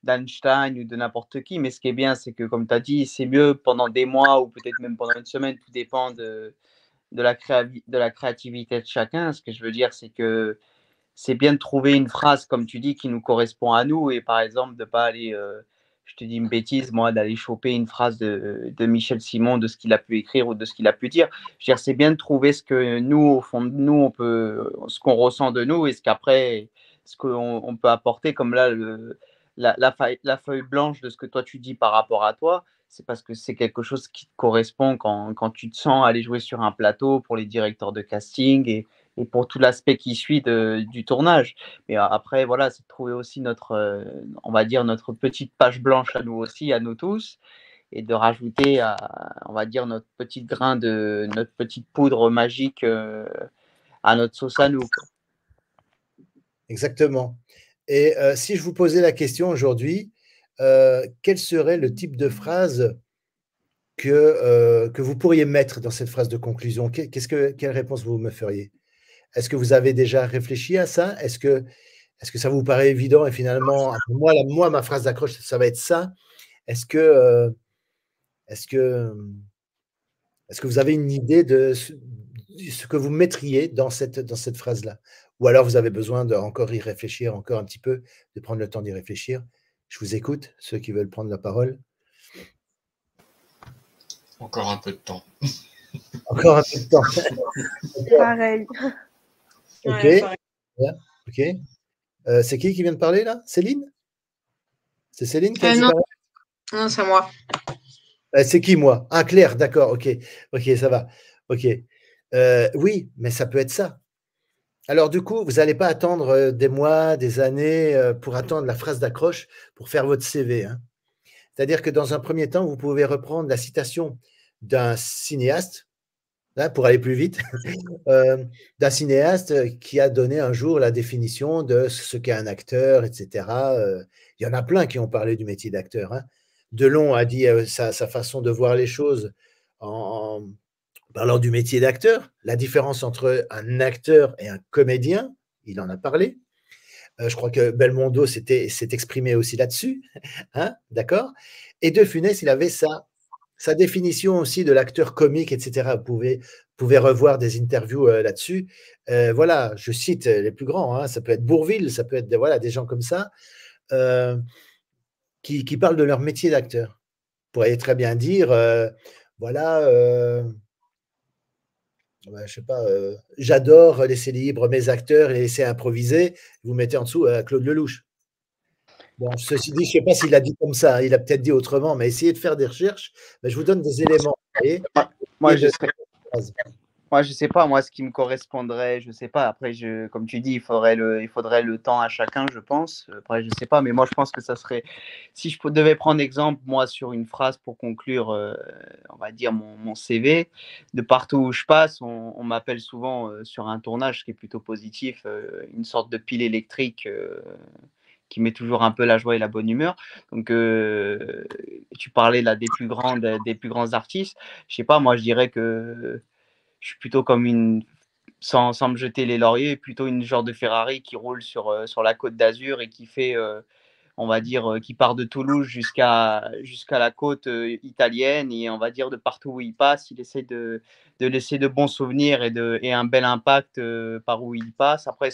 d'Einstein ou de n'importe qui. Mais ce qui est bien, c'est que, comme tu as dit, c'est mieux pendant des mois ou peut-être même pendant une semaine, tout dépend de la créativité de chacun. Ce que je veux dire, c'est que c'est bien de trouver une phrase, comme tu dis, qui nous correspond à nous et par exemple, de ne pas aller, je te dis une bêtise, moi, d'aller choper une phrase de Michel Simon, de ce qu'il a pu écrire ou de ce qu'il a pu dire. Je veux dire, c'est bien de trouver ce que nous, au fond de nous, ce qu'on ressent de nous et ce qu'on peut apporter, comme là, la feuille blanche de ce que toi tu dis par rapport à toi. C'est parce que c'est quelque chose qui te correspond quand tu te sens aller jouer sur un plateau pour les directeurs de casting et pour tout l'aspect qui suit du tournage. Mais après, voilà, c'est de trouver aussi on va dire, notre petite page blanche à nous aussi, à nous tous, et de rajouter, on va dire, notre petite poudre magique à notre sauce à nous. Exactement. Et si je vous posais la question aujourd'hui, quel serait le type de phrase que vous pourriez mettre dans cette phrase de conclusion? Quelle réponse vous me feriez? Est-ce que vous avez déjà réfléchi à ça? Est-ce que ça vous paraît évident et finalement, moi, ma phrase d'accroche, ça va être ça? Est-ce que vous avez une idée de ce que vous mettriez dans cette phrase-là? Ou alors vous avez besoin d'encore y réfléchir encore un petit peu, de prendre le temps d'y réfléchir? Je vous écoute, ceux qui veulent prendre la parole. Encore un peu de temps. Encore un peu de temps. Pareil. Ok. Ouais, pareil. Bien. Ok. C'est qui vient de parler là? Céline? C'est Céline qui a dit non. pareil? Non, c'est moi. C'est qui, moi? Ah, Claire, d'accord, ok. Ok, ça va. Ok. Oui, mais ça peut être ça. Alors, du coup, vous n'allez pas attendre des mois, des années pour attendre la phrase d'accroche pour faire votre CV, hein. C'est-à-dire que dans un premier temps, vous pouvez reprendre la citation d'un cinéaste, hein, pour aller plus vite, d'un cinéaste qui a donné un jour la définition de ce qu'est un acteur, etc. Il y en a plein qui ont parlé du métier d'acteur, hein. Delon a dit sa façon de voir les choses en parlant du métier d'acteur, la différence entre un acteur et un comédien, il en a parlé. Je crois que Belmondo s'est exprimé aussi là-dessus, hein, d'accord. Et De Funès, il avait sa définition aussi de l'acteur comique, etc. Vous pouvez revoir des interviews là-dessus. Voilà, je cite les plus grands, hein, ça peut être Bourvil, ça peut être voilà, des gens comme ça qui parlent de leur métier d'acteur. Vous pourriez très bien dire, voilà, ouais, je sais pas, j'adore laisser libre mes acteurs et les laisser improviser. Vous mettez en dessous Claude Lelouch. Bon, ceci dit, je ne sais pas s'il l'a dit comme ça, hein, il a peut-être dit autrement, mais essayez de faire des recherches. Ben, je vous donne des éléments. Moi, je sais pas, moi, ce qui me correspondrait, je sais pas. Après, comme tu dis, il faudrait le temps à chacun, je pense. Après, je sais pas, mais moi, je pense que ça serait, si je devais prendre exemple, moi, sur une phrase pour conclure, on va dire, mon CV, de partout où je passe, on m'appelle souvent sur un tournage, ce qui est plutôt positif, une sorte de pile électrique qui met toujours un peu la joie et la bonne humeur. Donc, tu parlais là des plus grands artistes. Je sais pas, moi, je dirais que je suis plutôt comme sans me jeter les lauriers, plutôt une genre de Ferrari qui roule sur la Côte d'Azur et qui fait, on va dire, qui part de Toulouse jusqu'à la côte italienne. Et on va dire de partout où il passe, il essaie de laisser de bons souvenirs et un bel impact par où il passe. Après,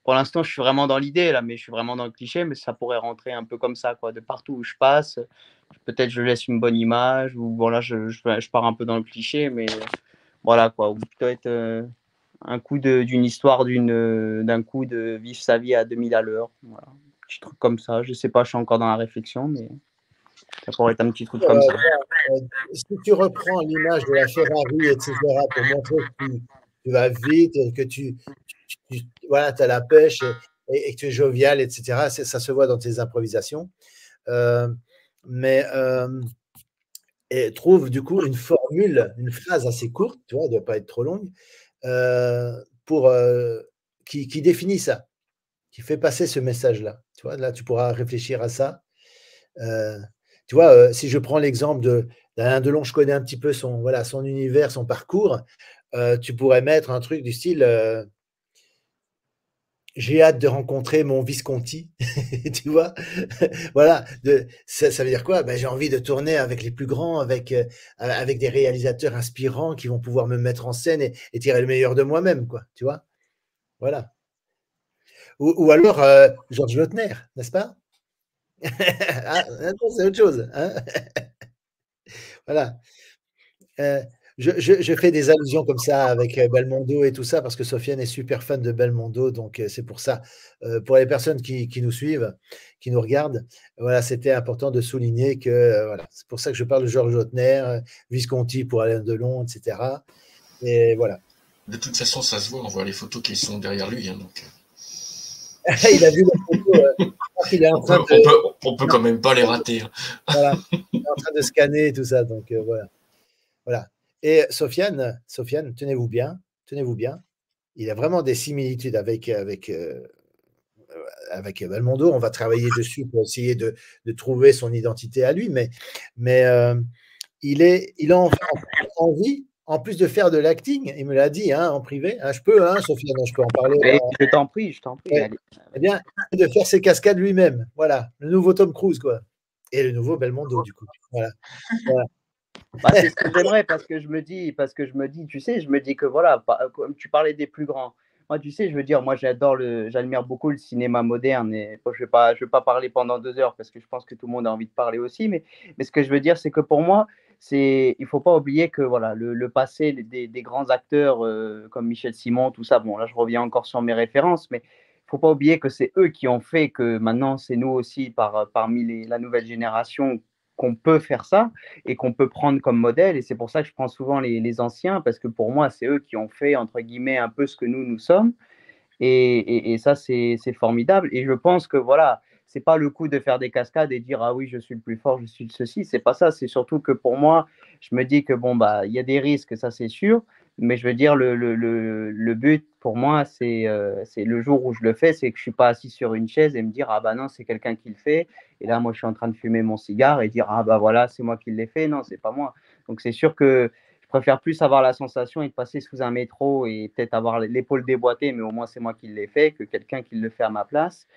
pour l'instant, je suis vraiment dans l'idée, là, mais je suis vraiment dans le cliché, mais ça pourrait rentrer un peu comme ça, quoi. De partout où je passe, peut-être je laisse une bonne image, ou voilà, je pars un peu dans le cliché, mais voilà, quoi. Ou peut-être un coup d'une histoire d'un coup de vivre sa vie à 2000 à l'heure. Voilà. Un petit truc comme ça. Je sais pas, je suis encore dans la réflexion, mais ça pourrait être un petit truc comme ça. Si tu reprends l'image de la Ferrari, etc., pour montrer que tu vas vite, que voilà, as la pêche et que tu es jovial, etc., ça se voit dans tes improvisations. Mais et trouve du coup une formule, une phrase assez courte, tu vois, elle ne doit pas être trop longue, qui définit ça, qui fait passer ce message-là. Tu vois, là, tu pourras réfléchir à ça. Tu vois, si je prends l'exemple d'Alain Delon, je connais un petit peu son univers, son parcours, tu pourrais mettre un truc du style j'ai hâte de rencontrer mon Visconti, tu vois. Voilà, ça veut dire quoi? Ben, j'ai envie de tourner avec les plus grands, avec des réalisateurs inspirants qui vont pouvoir me mettre en scène et tirer le meilleur de moi-même, quoi, tu vois. Voilà. Ou alors Georges Lautner, n'est-ce pas? Ah, c'est autre chose, hein. Voilà. Je fais des allusions comme ça avec Belmondo et tout ça parce que Sofiane est super fan de Belmondo, donc c'est pour ça. Pour les personnes qui nous suivent, qui nous regardent, voilà, c'était important de souligner que voilà, c'est pour ça que je parle de Georges Lautner, Visconti pour Alain Delon, etc. Et voilà. De toute façon, ça se voit, on voit les photos qui sont derrière lui. Hein, donc. Il a vu les photos. Il est en train on peut quand même pas les rater. Hein. Voilà, il est en train de scanner et tout ça, donc voilà. Voilà. Et Sofiane, tenez-vous bien. Il a vraiment des similitudes avec Belmondo. On va travailler dessus pour essayer de trouver son identité à lui, mais il a envie, en plus de faire de l'acting, il me l'a dit en privé. Je peux, Sofiane, je peux en parler. Je t'en prie. Ouais. Eh bien, de faire ses cascades lui-même. Voilà, le nouveau Tom Cruise, quoi. Et le nouveau Belmondo, du coup. Voilà. Bah, c'est ce que j'aimerais parce que je me dis, tu sais, je me dis que voilà, comme tu parlais des plus grands. Moi, tu sais, je veux dire, moi, j'admire beaucoup le cinéma moderne et je vais pas parler pendant 2 heures parce que je pense que tout le monde a envie de parler aussi. Mais ce que je veux dire, c'est que pour moi, il ne faut pas oublier que voilà, le passé des grands acteurs comme Michel Simon, tout ça, bon, là, je reviens encore sur mes références, mais il ne faut pas oublier que c'est eux qui ont fait que maintenant, c'est nous aussi, parmi la nouvelle génération, qu'on peut faire ça et qu'on peut prendre comme modèle. Et c'est pour ça que je prends souvent les anciens, parce que pour moi, c'est eux qui ont fait, entre guillemets, un peu ce que nous sommes. Et ça, c'est formidable. Et je pense que voilà, c'est pas le coup de faire des cascades et dire ah oui, je suis le plus fort, je suis ceci. C'est pas ça. C'est surtout que pour moi, je me dis que bon, bah, il y a des risques, ça c'est sûr. Mais je veux dire, le but pour moi, c'est le jour où je le fais, c'est que je suis pas assis sur une chaise et me dire ah bah non, c'est quelqu'un qui le fait. Et là, moi, je suis en train de fumer mon cigare et dire ah bah voilà, c'est moi qui l'ai fait. Non, c'est pas moi. Donc c'est sûr que je préfère plus avoir la sensation et de passer sous un métro et peut-être avoir l'épaule déboîtée, mais au moins c'est moi qui l'ai fait, que quelqu'un qui le fait à ma place.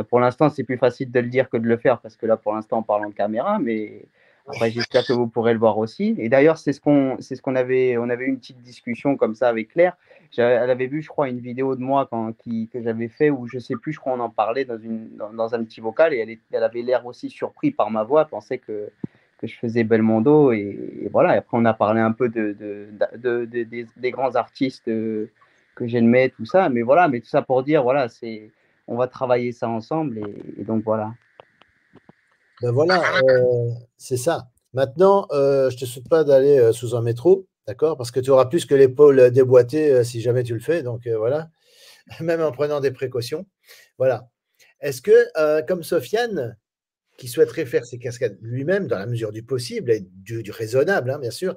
Pour l'instant, c'est plus facile de le dire que de le faire parce que là, pour l'instant, on parle en caméra, mais après, j'espère que vous pourrez le voir aussi. Et d'ailleurs, c'est ce qu'on avait, on avait eu une petite discussion comme ça avec Claire. Elle avait vu, je crois, une vidéo de moi que j'avais fait où je sais plus, je crois, on en parlait dans un petit vocal et elle avait l'air aussi surpris par ma voix, pensait que je faisais Belmondo et voilà. Et après, on a parlé un peu des grands artistes que j'aimais, tout ça. Mais voilà, mais tout ça pour dire, voilà, on va travailler ça ensemble et donc voilà. Ben voilà, c'est ça. Maintenant, je ne te souhaite pas d'aller sous un métro, d'accord? Parce que tu auras plus que l'épaule déboîtée si jamais tu le fais. Donc voilà, même en prenant des précautions. Voilà. Est-ce que, comme Sofiane, qui souhaiterait faire ses cascades lui-même dans la mesure du possible et du raisonnable, hein, bien sûr,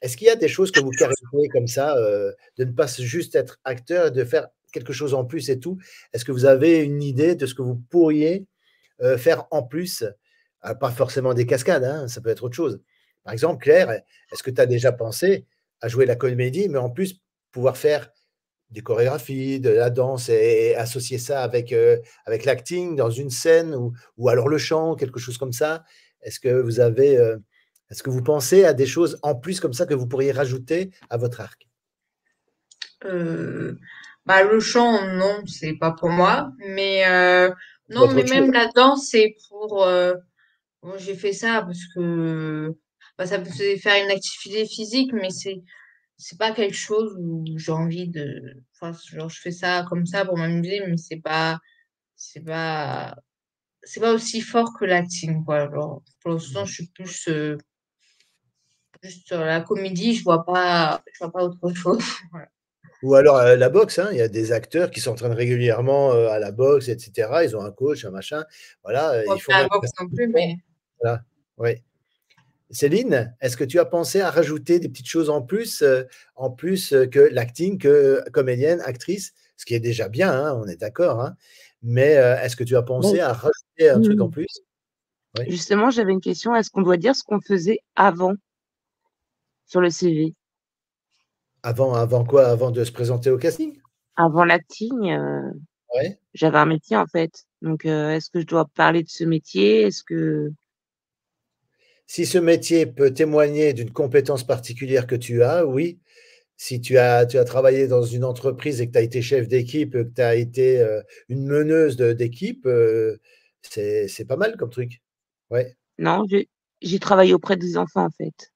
est-ce qu'il y a des choses que vous caractérisez comme ça, de ne pas juste être acteur et de faire quelque chose en plus et tout? Est-ce que vous avez une idée de ce que vous pourriez faire en plus? Pas forcément des cascades, hein, ça peut être autre chose. Par exemple, Claire, est-ce que tu as déjà pensé à jouer la comédie, mais en plus pouvoir faire des chorégraphies, de la danse et associer ça avec l'acting dans une scène ou alors le chant, quelque chose comme ça? Est-ce que est-ce que vous pensez à des choses en plus comme ça que vous pourriez rajouter à votre arc? Bah, le chant, non, c'est pas pour moi. Mais Ça peut non, être mais autre chose. même la danse, c'est pour. Bon, j'ai fait ça parce que bah, ça me faisait faire une activité physique, mais c'est pas quelque chose où j'ai envie de. Enfin, genre, je fais ça comme ça pour m'amuser, mais c'est pas, c'est pas aussi fort que l'acting, quoi. Genre, pour l'instant, je suis plus juste sur la comédie, je vois pas autre chose. Voilà. Ou alors la boxe, hein, il y a des acteurs qui s'entraînent régulièrement à la boxe, etc. Ils ont un coach, un machin. Voilà, Je vois ils font pas la même. boxe non plus, mais. Voilà, ouais. Céline, est-ce que tu as pensé à rajouter des petites choses en plus que l'acting, que comédienne, actrice, ce qui est déjà bien, hein, on est d'accord, hein, mais est-ce que tu as pensé à rajouter un truc en plus? Oui. Justement, j'avais une question. Est-ce qu'on doit dire ce qu'on faisait avant sur le CV? Avant quoi? Avant de se présenter au casting? Avant l'acting, Ouais. j'avais un métier en fait. Donc, est-ce que je dois parler de ce métier? Est-ce que Si ce métier peut témoigner d'une compétence particulière que tu as, oui. Si tu as travaillé dans une entreprise et que tu as été chef d'équipe, que tu as été une meneuse d'équipe, c'est pas mal comme truc. Ouais. non, j'ai travaillé auprès des enfants en fait.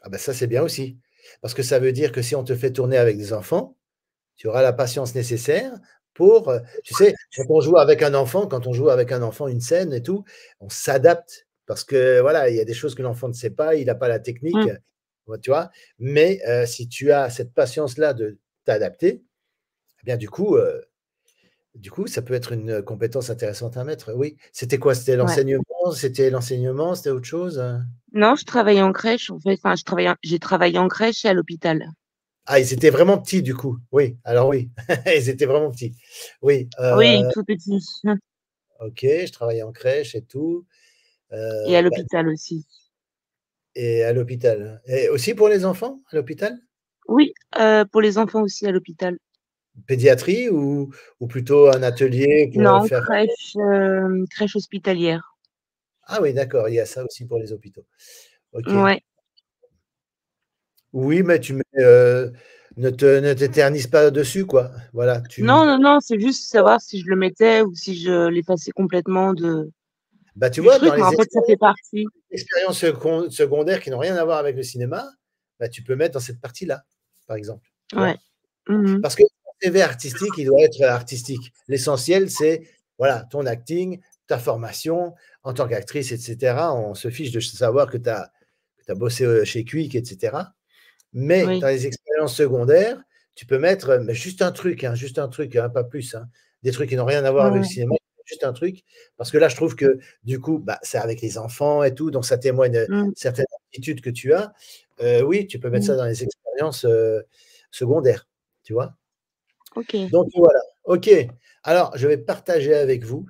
Ah ben ça, c'est bien aussi. Parce que ça veut dire que si on te fait tourner avec des enfants, tu auras la patience nécessaire pour, tu sais, quand on joue avec un enfant une scène et tout, on s'adapte parce que voilà, il y a des choses que l'enfant ne sait pas, il n'a pas la technique, Mmh, tu vois. Mais si tu as cette patience-là de t'adapter, eh bien du coup, ça peut être une compétence intéressante à mettre. Oui. C'était quoi? C'était ouais. l'enseignement? C'était autre chose? Non, je travaillais en crèche en fait. Enfin, j'ai travaillé en crèche et à l'hôpital. Ah, ils étaient vraiment petits du coup. Oui, alors oui, ils étaient vraiment petits. Oui, Oui, tout petit. OK, je travaillais en crèche et tout, Et à bah l'hôpital aussi. et à l'hôpital. Et aussi pour les enfants, à l'hôpital? Oui, pour les enfants aussi à l'hôpital. Pédiatrie ou plutôt un atelier pour, Non, faire crèche hospitalière. ah oui, d'accord, il y a ça aussi pour les hôpitaux. OK. Ouais. Oui, mais ne t'éternise pas dessus, quoi. Voilà, Non, non, non, c'est juste savoir si je le mettais ou si je l'effaçais complètement de Bah, tu vois, dans mais en les fait, ça fait partie. expériences secondaires qui n'ont rien à voir avec le cinéma, bah, tu peux mettre dans cette partie-là, par exemple. Tu vois. Ouais. Mhm. Parce que le CV artistique, il doit être artistique. L'essentiel, c'est voilà, ton acting, ta formation en tant qu'actrice, etc. On se fiche de savoir que tu as bossé chez Quick, etc. Mais Oui. dans les expériences secondaires, tu peux mettre mais juste un truc, pas plus. Hein. Des trucs qui n'ont rien à voir avec le cinéma, juste un truc. Parce que là, je trouve que du coup, bah, c'est avec les enfants et tout, donc ça témoigne certaines aptitudes que tu as. Oui, tu peux mettre ça dans les expériences secondaires, tu vois. Ok. Donc voilà, ok. Alors, je vais partager avec vous.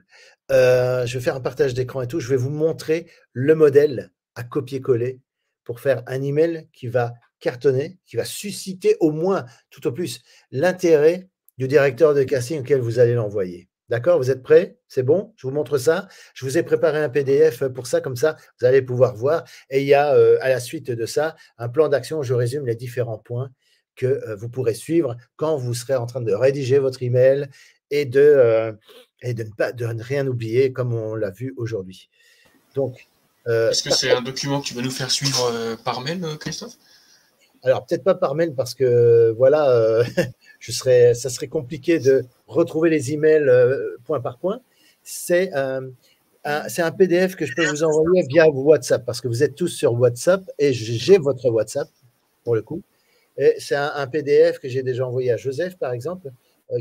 Je vais faire un partage d'écran et tout. Je vais vous montrer le modèle à copier-coller pour faire un email qui va cartonner, qui va susciter au moins, tout au plus, l'intérêt du directeur de casting auquel vous allez l'envoyer. D'accord? Vous êtes prêts? C'est bon? Je vous montre ça. Je vous ai préparé un PDF pour ça, comme ça, vous allez pouvoir voir. Et il y a, à la suite de ça, un plan d'action où je résume les différents points que vous pourrez suivre quand vous serez en train de rédiger votre email et de ne rien oublier comme on l'a vu aujourd'hui. Donc, est-ce que c'est un document que tu vas nous faire suivre par mail, Christophe? Alors, peut-être pas par mail parce que voilà, ça serait compliqué de retrouver les emails point par point. C'est un PDF que je peux vous envoyer via WhatsApp parce que vous êtes tous sur WhatsApp et j'ai votre WhatsApp pour le coup. Et c'est un PDF que j'ai déjà envoyé à Joseph, par exemple,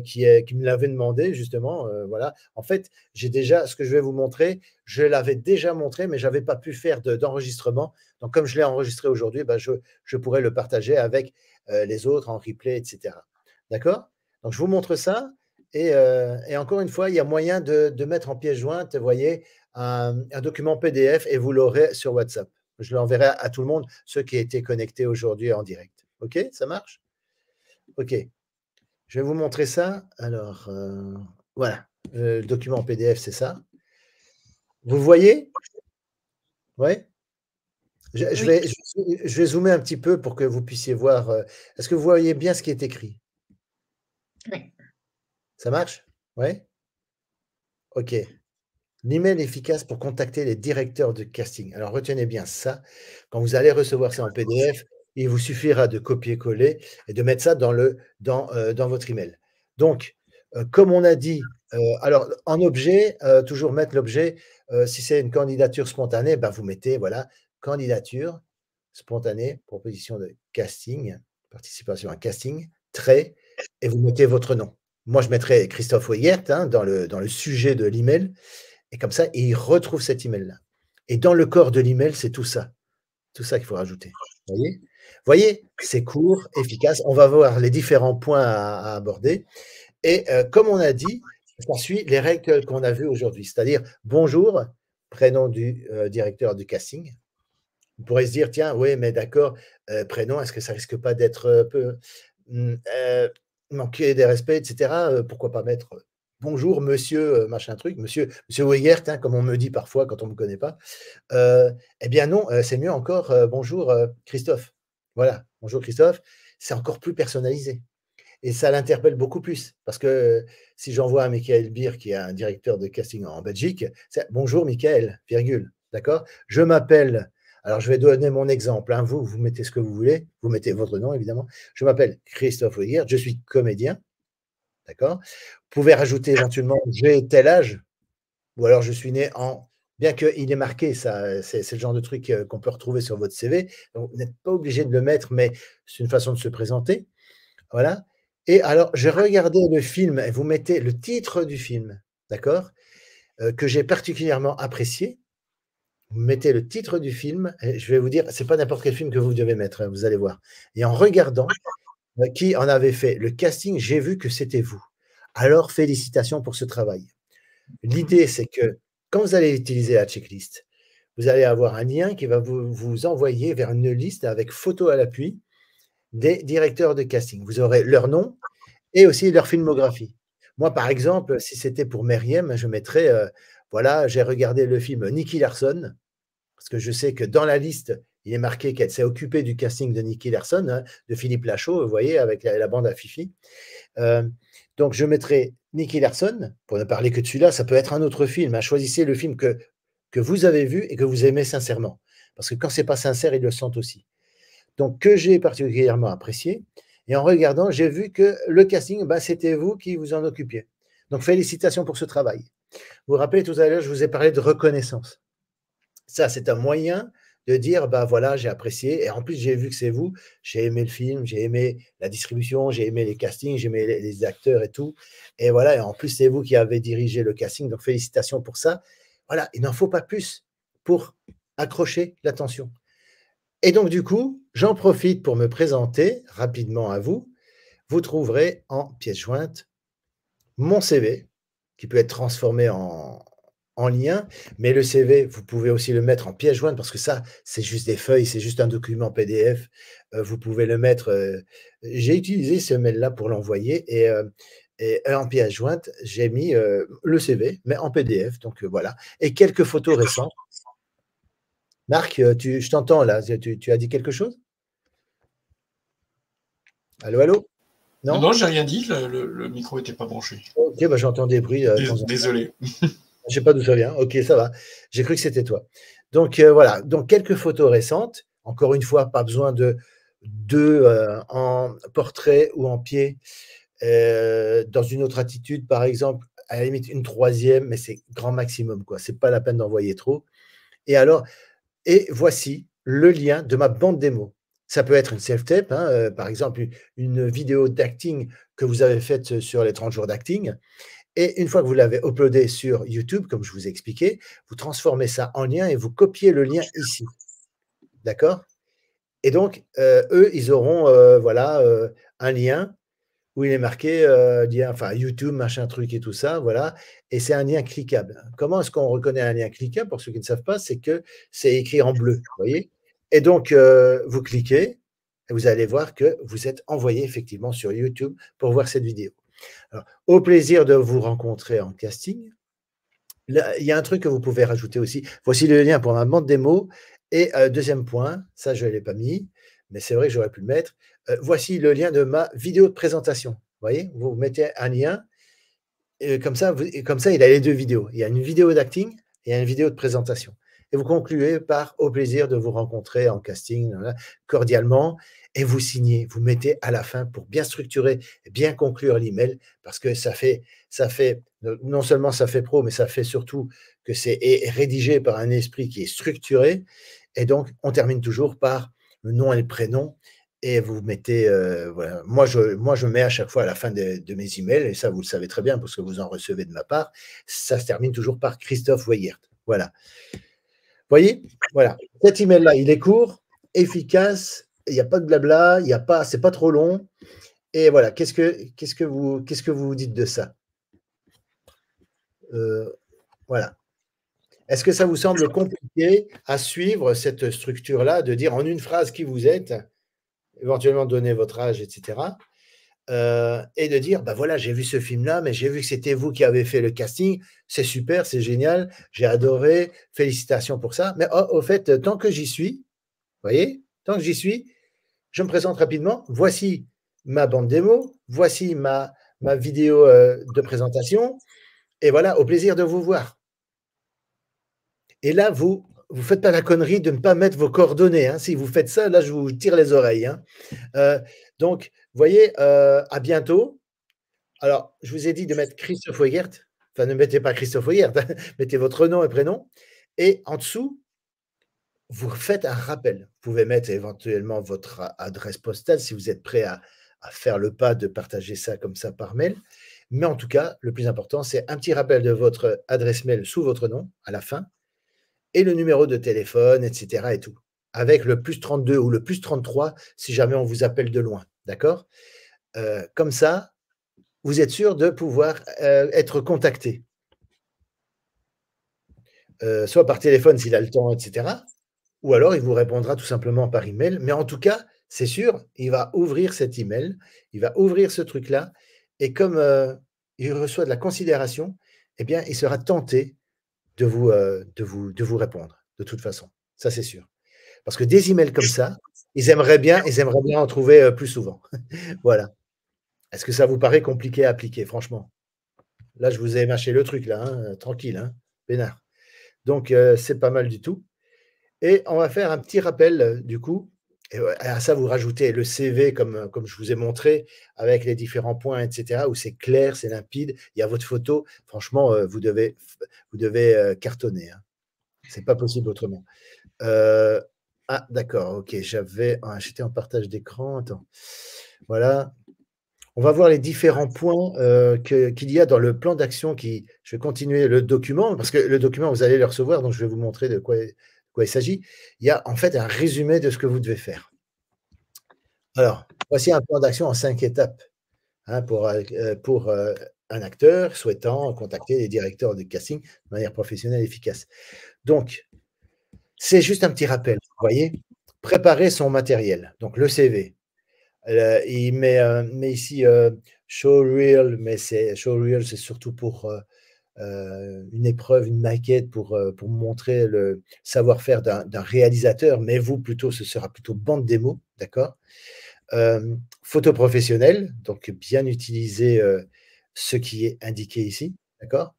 qui me l'avait demandé, justement. Voilà. En fait, j'ai déjà, ce que je vais vous montrer, je l'avais déjà montré, mais je n'avais pas pu faire d'enregistrement. Donc, comme je l'ai enregistré aujourd'hui, ben, je pourrais le partager avec les autres en replay, etc. D'accord? Donc, je vous montre ça. Et encore une fois, il y a moyen de mettre en pièce jointe, vous voyez, un document PDF et vous l'aurez sur WhatsApp. Je l'enverrai à tout le monde, ceux qui étaient connectés aujourd'hui en direct. OK, ça marche? OK. Je vais vous montrer ça. Alors, voilà. Le document PDF, c'est ça. Vous voyez? Ouais? Je vais zoomer un petit peu pour que vous puissiez voir. Est-ce que vous voyez bien ce qui est écrit? Oui. Ça marche? Ouais? OK. L'email efficace pour contacter les directeurs de casting. Alors, retenez bien ça. Quand vous allez recevoir ça en PDF, il vous suffira de copier-coller et de mettre ça dans votre email. Donc, comme on a dit, alors en objet, toujours mettre l'objet, si c'est une candidature spontanée, ben, vous mettez, voilà, candidature spontanée, proposition de casting, participation à casting, trait, et vous mettez votre nom. Moi, je mettrai Christophe Oyert dans le sujet de l'email. Et comme ça, il retrouve cet email-là. Et dans le corps de l'email, c'est tout ça. Tout ça qu'il faut rajouter. Vous voyez, c'est court, efficace. On va voir les différents points à aborder. Et comme on a dit, ça suit les règles qu'on a vues aujourd'hui. C'est-à-dire, bonjour, prénom du directeur du casting. On pourrait se dire, tiens, oui, mais d'accord, prénom, est-ce que ça risque pas d'être un peu manquer des respects, etc. Pourquoi pas mettre bonjour, monsieur, machin truc, monsieur Weyert, comme on me dit parfois quand on ne me connaît pas. Eh bien non, c'est mieux encore, bonjour Christophe. Voilà, bonjour Christophe, c'est encore plus personnalisé. Et ça l'interpelle beaucoup plus. Parce que si j'envoie à Michael Beer, qui est un directeur de casting en Belgique, c'est bonjour Michael, virgule. D'accord? Je m'appelle, alors je vais donner mon exemple. Vous mettez ce que vous voulez, vous mettez votre nom évidemment. Je m'appelle Christophe Weyer, je suis comédien. D'accord? Vous pouvez rajouter éventuellement j'ai tel âge, ou alors je suis né en. Bien qu'il est marqué, ça, c'est le genre de truc qu'on peut retrouver sur votre CV. Donc, vous n'êtes pas obligé de le mettre, mais c'est une façon de se présenter. Voilà. Et alors, j'ai regardé le film, et vous mettez le titre du film, d'accord, que j'ai particulièrement apprécié. Vous mettez le titre du film, et je vais vous dire, c'est pas n'importe quel film que vous devez mettre, vous allez voir. Et en regardant qui en avait fait le casting, j'ai vu que c'était vous. Alors, félicitations pour ce travail. L'idée, c'est que quand vous allez utiliser la checklist, vous allez avoir un lien qui va vous envoyer vers une liste avec photo à l'appui des directeurs de casting. Vous aurez leur nom et aussi leur filmographie. Moi, par exemple, si c'était pour Meriem, je mettrais, voilà, j'ai regardé le film Nicky Larson, parce que je sais que dans la liste, il est marqué qu'elle s'est occupée du casting de Nicky Larson, de Philippe Lachaud, vous voyez, avec la bande à Fifi. Donc, je mettrai Nicky Larson, pour ne parler que de celui-là, ça peut être un autre film. Choisissez le film que que vous avez vu et que vous aimez sincèrement. Parce que quand ce n'est pas sincère, ils le sentent aussi. Donc, que j'ai particulièrement apprécié. Et en regardant, j'ai vu que le casting, c'était vous qui vous en occupiez. Donc, félicitations pour ce travail. Vous vous rappelez, tout à l'heure, je vous ai parlé de reconnaissance. Ça, c'est un moyen de dire, voilà, j'ai apprécié. Et en plus, j'ai vu que c'est vous. J'ai aimé le film, j'ai aimé la distribution, j'ai aimé les castings, j'ai aimé les acteurs et tout. Et voilà, et en plus, c'est vous qui avez dirigé le casting. Donc, félicitations pour ça. Voilà, il n'en faut pas plus pour accrocher l'attention. Et donc, du coup, j'en profite pour me présenter rapidement à vous. Vous trouverez en pièce jointe mon CV, qui peut être transformé en lien, mais le CV, vous pouvez aussi le mettre en pièce jointe, parce que ça, c'est juste des feuilles, c'est juste un document PDF. Vous pouvez le mettre… j'ai utilisé ce mail-là pour l'envoyer, et en pièce jointe, j'ai mis le CV, mais en PDF, donc voilà. Et quelques photos récentes. Marc, je t'entends là, tu as dit quelque chose? Allô, allô? Non, non, j'ai rien dit, le micro n'était pas branché. Ok, j'entends des bruits. Désolé. Je ne sais pas d'où ça vient. Ok, ça va. J'ai cru que c'était toi. Donc voilà, donc quelques photos récentes. Encore une fois, pas besoin de deux en portrait ou en pied. Dans une autre attitude, par exemple, à la limite une troisième, mais c'est grand maximum, quoi. C'est pas la peine d'envoyer trop. Et voici le lien de ma bande démo. Ça peut être une self-tape, par exemple une vidéo d'acting que vous avez faite sur les 30 jours d'acting. Et une fois que vous l'avez uploadé sur YouTube, comme je vous ai expliqué, vous transformez ça en lien et vous copiez le lien ici. D'accord? Et donc, eux, ils auront un lien où il est marqué lien, YouTube, machin truc et tout ça, voilà. Et c'est un lien cliquable. Comment est-ce qu'on reconnaît un lien cliquable? Pour ceux qui ne savent pas, c'est que c'est écrit en bleu, vous voyez? Et donc, vous cliquez et vous allez voir que vous êtes envoyé effectivement sur YouTube pour voir cette vidéo. Alors, au plaisir de vous rencontrer en casting. Là, il y a un truc que vous pouvez rajouter aussi. Voici le lien pour ma bande démo. Et deuxième point, ça je ne l'ai pas mis, mais c'est vrai que j'aurais pu le mettre. Voici le lien de ma vidéo de présentation. Vous voyez, vous mettez un lien, et comme ça, il a les deux vidéos. Il y a une vidéo d'acting et une vidéo de présentation. Et vous concluez par « Au plaisir de vous rencontrer en casting, cordialement ». Et vous signez, vous mettez à la fin pour bien structurer et bien conclure l'email, parce que ça fait, non seulement ça fait pro, mais ça fait surtout que c'est rédigé par un esprit qui est structuré. Et donc, on termine toujours par le nom et le prénom. Et vous mettez, voilà. Moi, je mets à chaque fois à la fin de mes emails, et ça, vous le savez très bien, parce que vous en recevez de ma part, ça se termine toujours par Christophe Weygert. Voilà. Vous voyez? Voilà. Cet email-là, il est court, efficace, il n'y a pas de blabla, c'est pas trop long. Et voilà, qu'est-ce que vous dites de ça? Voilà. Est-ce que ça vous semble compliqué à suivre cette structure-là, de dire en une phrase qui vous êtes, éventuellement donner votre âge, etc. Et de dire, voilà, j'ai vu ce film-là, mais j'ai vu que c'était vous qui avez fait le casting, c'est super, c'est génial, j'ai adoré, félicitations pour ça. Mais au fait, tant que j'y suis, vous voyez, tant que j'y suis, je me présente rapidement. Voici ma bande démo, voici ma vidéo de présentation, et voilà, au plaisir de vous voir. Et là, vous ne faites pas la connerie de ne pas mettre vos coordonnées. Hein. Si vous faites ça, là, je vous tire les oreilles. Hein. Donc, vous voyez, à bientôt. Alors, je vous ai dit de mettre Christophe Weygert. Enfin, ne mettez pas Christophe Weygert, hein. Mettez votre nom et prénom. Et en dessous, vous faites un rappel. Vous pouvez mettre éventuellement votre adresse postale si vous êtes prêt à faire le pas de partager ça comme ça par mail. Mais en tout cas, le plus important, c'est un petit rappel de votre adresse mail sous votre nom à la fin et le numéro de téléphone, etc. et tout, avec le +32 ou le +33 si jamais on vous appelle de loin. D'accord? Comme ça, vous êtes sûr de pouvoir être contacté. Soit par téléphone s'il a le temps, etc. Ou alors, il vous répondra tout simplement par email. Mais en tout cas, c'est sûr, il va ouvrir cet email, il va ouvrir ce truc-là. Et comme il reçoit de la considération, eh bien, il sera tenté de vous répondre, de toute façon. Ça, c'est sûr. Parce que des emails comme ça, ils aimeraient bien en trouver plus souvent. Voilà. Est-ce que ça vous paraît compliqué à appliquer, franchement? Là, je vous ai mâché le truc, là, hein, tranquille, hein, peinard. Donc, c'est pas mal du tout. Et on va faire un petit rappel, du coup. Et à ça, vous rajoutez le CV, comme je vous ai montré, avec les différents points, etc., où c'est clair, c'est limpide, il y a votre photo. Franchement, vous devez cartonner. Hein. Ce n'est pas possible autrement. Ah, d'accord, ok. J'étais en partage d'écran. Attends. Voilà. On va voir les différents points qu'il y a dans le plan d'action. Je vais continuer le document, parce que le document, vous allez le recevoir, donc je vais vous montrer de quoi il s'agit. Il y a en fait un résumé de ce que vous devez faire. Alors, voici un plan d'action en 5 étapes hein, pour un acteur souhaitant contacter les directeurs de casting de manière professionnelle et efficace. Donc, c'est juste un petit rappel, vous voyez, préparer son matériel, donc le CV. Il met ici showreel, mais showreel, c'est surtout pour une épreuve, une maquette pour montrer le savoir-faire d'un réalisateur, mais vous, plutôt, ce sera plutôt bande démo, d'accord. Photo professionnelle, donc bien utiliser ce qui est indiqué ici, d'accord.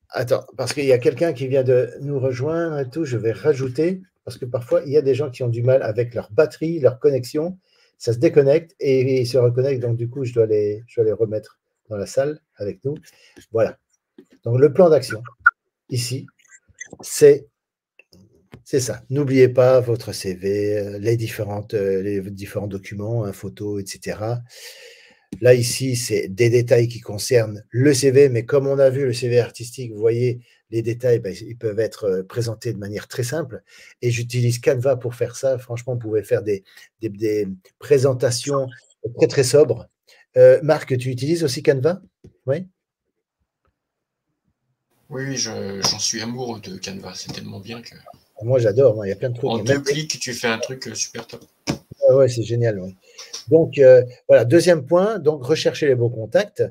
Attends, parce qu'il y a quelqu'un qui vient de nous rejoindre et tout, je vais rajouter, parce que parfois, il y a des gens qui ont du mal avec leur batterie, leur connexion, ça se déconnecte et ils se reconnectent, donc du coup, je dois les remettre dans la salle avec nous. Voilà. Donc, le plan d'action, ici, c'est ça. N'oubliez pas votre CV, les différents documents, photos, etc. Là, ici, c'est des détails qui concernent le CV, mais comme on a vu le CV artistique, vous voyez, les détails, ils peuvent être présentés de manière très simple. Et j'utilise Canva pour faire ça. Franchement, vous pouvez faire des présentations très, très sobres. Marc, tu utilises aussi Canva? Oui. Oui, j'en suis amoureux de Canva. C'est tellement bien que… Moi, j'adore. Il y a plein de trucs. En 2 clics, tu fais un truc super top. Oui, c'est génial. Oui. Donc, voilà, deuxième point, donc rechercher les beaux contacts,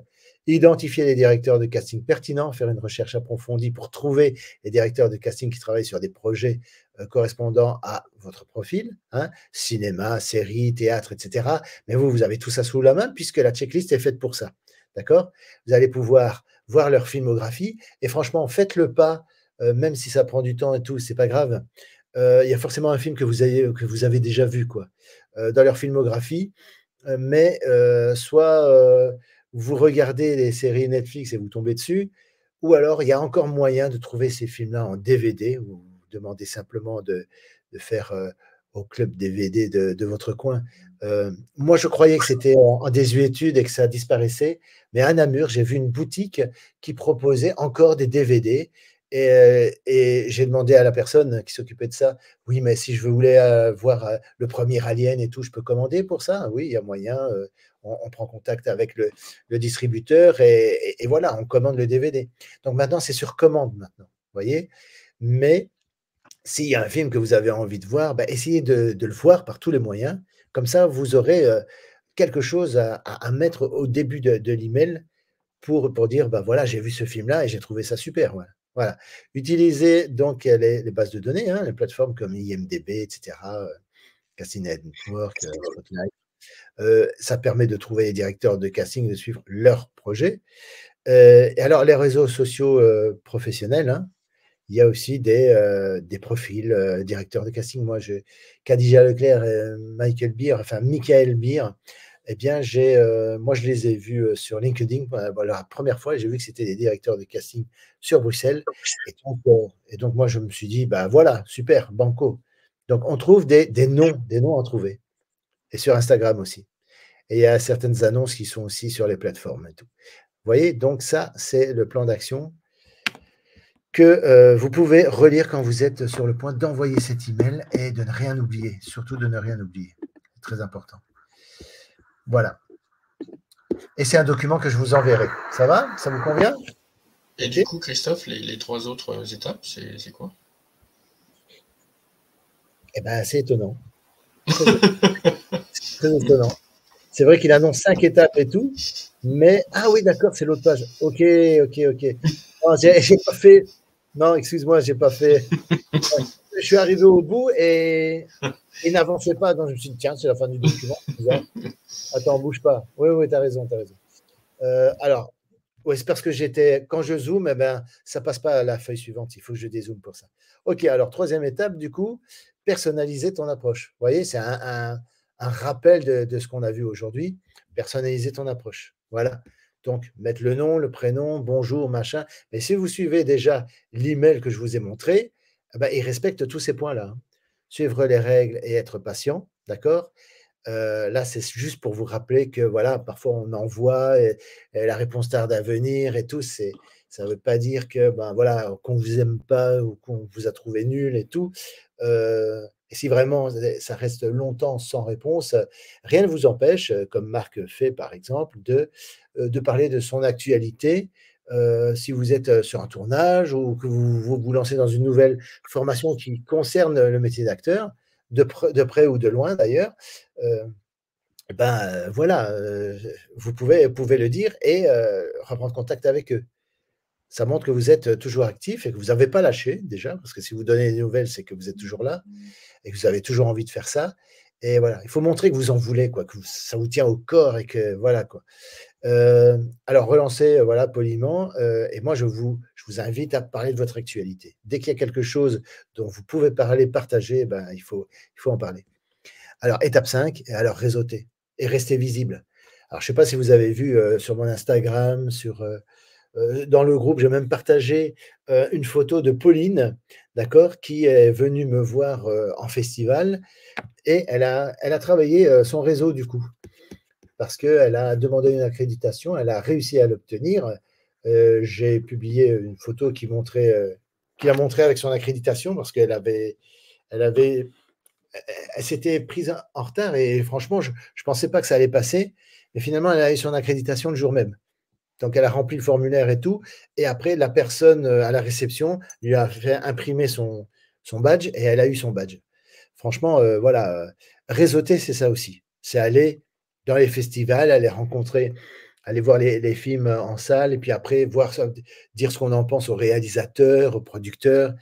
identifier les directeurs de casting pertinents, faire une recherche approfondie pour trouver les directeurs de casting qui travaillent sur des projets correspondant à votre profil, hein, cinéma, série, théâtre, etc. Mais vous avez tout ça sous la main puisque la checklist est faite pour ça. D'accord? Vous allez pouvoir voir leur filmographie et franchement, faites le pas, même si ça prend du temps et tout, c'est pas grave. Il y a forcément un film que vous avez déjà vu, quoi, dans leur filmographie, mais soit vous regardez les séries Netflix et vous tombez dessus, ou alors il y a encore moyen de trouver ces films-là en DVD, ou vous demandez simplement de faire au club DVD de votre coin. Moi, je croyais que c'était en désuétude et que ça disparaissait, mais à Namur, j'ai vu une boutique qui proposait encore des DVD. Et j'ai demandé à la personne qui s'occupait de ça, oui, mais si je voulais voir le premier Alien et tout, je peux commander pour ça? Oui, il y a moyen. On prend contact avec le distributeur et voilà, on commande le DVD. Donc maintenant, c'est sur commande maintenant, vous voyez. Mais s'il y a un film que vous avez envie de voir, essayez de le voir par tous les moyens. Comme ça, vous aurez quelque chose à mettre au début de l'email pour dire, voilà, j'ai vu ce film-là et j'ai trouvé ça super. Voilà. Utilisez donc les bases de données, hein, les plateformes comme IMDb, etc., Casting Network, Spotlight. Ça permet de trouver les directeurs de casting, de suivre leur projet. Et alors, les réseaux sociaux professionnels, hein, il y a aussi des profils directeurs de casting. Moi, Khadija Leclerc et Michael Beer, eh bien, moi, je les ai vus sur LinkedIn. La première fois, j'ai vu que c'était des directeurs de casting sur Bruxelles. Et donc moi, je me suis dit, voilà, super, banco. Donc, on trouve des noms à trouver. Et sur Instagram aussi. Et il y a certaines annonces qui sont aussi sur les plateformes et tout. Vous voyez, donc ça, c'est le plan d'action que vous pouvez relire quand vous êtes sur le point d'envoyer cet email et de ne rien oublier, surtout de ne rien oublier. C'est très important. Voilà. Et c'est un document que je vous enverrai. Ça va? Ça vous convient? Et du coup, Christophe, les 3 autres étapes, c'est quoi? Eh bien, c'est étonnant. C'est très étonnant. C'est vrai qu'il annonce 5 étapes et tout, mais… Ah oui, d'accord, c'est l'autre page. Ok. Non, j'ai pas fait… Non, excuse-moi, j'ai pas fait… Je suis arrivé au bout et n'avançait pas. Donc, je me suis dit, tiens, c'est la fin du document. Attends, bouge pas. Oui, tu as raison. Alors, Ouais, c'est parce que quand je zoome, eh ben, ça ne passe pas à la feuille suivante. Il faut que je dézoome pour ça. OK, alors troisième étape, du coup, personnaliser ton approche. Vous voyez, c'est un rappel de ce qu'on a vu aujourd'hui. Personnaliser ton approche. Voilà. Donc, mettre le nom, le prénom, bonjour, machin. Mais si vous suivez déjà l'email que je vous ai montré, eh ben, il respecte tous ces points-là, hein. Suivre les règles et être patient, d'accord? Là, c'est juste pour vous rappeler que voilà, parfois on envoie et la réponse tarde à venir et tout. Ça ne veut pas dire que ben voilà, qu'on vous aime pas ou qu'on vous a trouvé nul et tout. Et si vraiment ça reste longtemps sans réponse, rien ne vous empêche, comme Marc fait par exemple, de parler de son actualité. Si vous êtes sur un tournage ou que vous lancez dans une nouvelle formation qui concerne le métier d'acteur, de près ou de loin d'ailleurs, voilà, vous pouvez le dire et reprendre contact avec eux. Ça montre que vous êtes toujours actif et que vous n'avez pas lâché déjà, parce que si vous donnez des nouvelles, c'est que vous êtes toujours là et que vous avez toujours envie de faire ça. Et voilà, il faut montrer que vous en voulez, quoi, que ça vous tient au corps et que voilà, quoi. Alors relancez, voilà, poliment, et moi je vous invite à parler de votre actualité. Dès qu'il y a quelque chose dont vous pouvez parler, partager, ben, il faut en parler. Alors étape 5, alors réseauter et rester visible. Alors je ne sais pas si vous avez vu, sur mon Instagram, dans le groupe, j'ai même partagé, une photo de Pauline, d'accord, qui est venue me voir, en festival et elle a travaillé, son réseau du coup. Parce qu'elle a demandé une accréditation, elle a réussi à l'obtenir. J'ai publié une photo qui l'a montré avec son accréditation parce elle s'était prise en retard et franchement, je ne pensais pas que ça allait passer. Mais finalement, elle a eu son accréditation le jour même. Donc, elle a rempli le formulaire et tout. Et après, la personne à la réception lui a fait imprimer son badge et elle a eu son badge. Franchement, voilà, réseauter, c'est ça aussi. C'est aller dans les festivals, aller rencontrer, aller voir les films en salle et puis après, dire ce qu'on en pense au réalisateur, au producteur.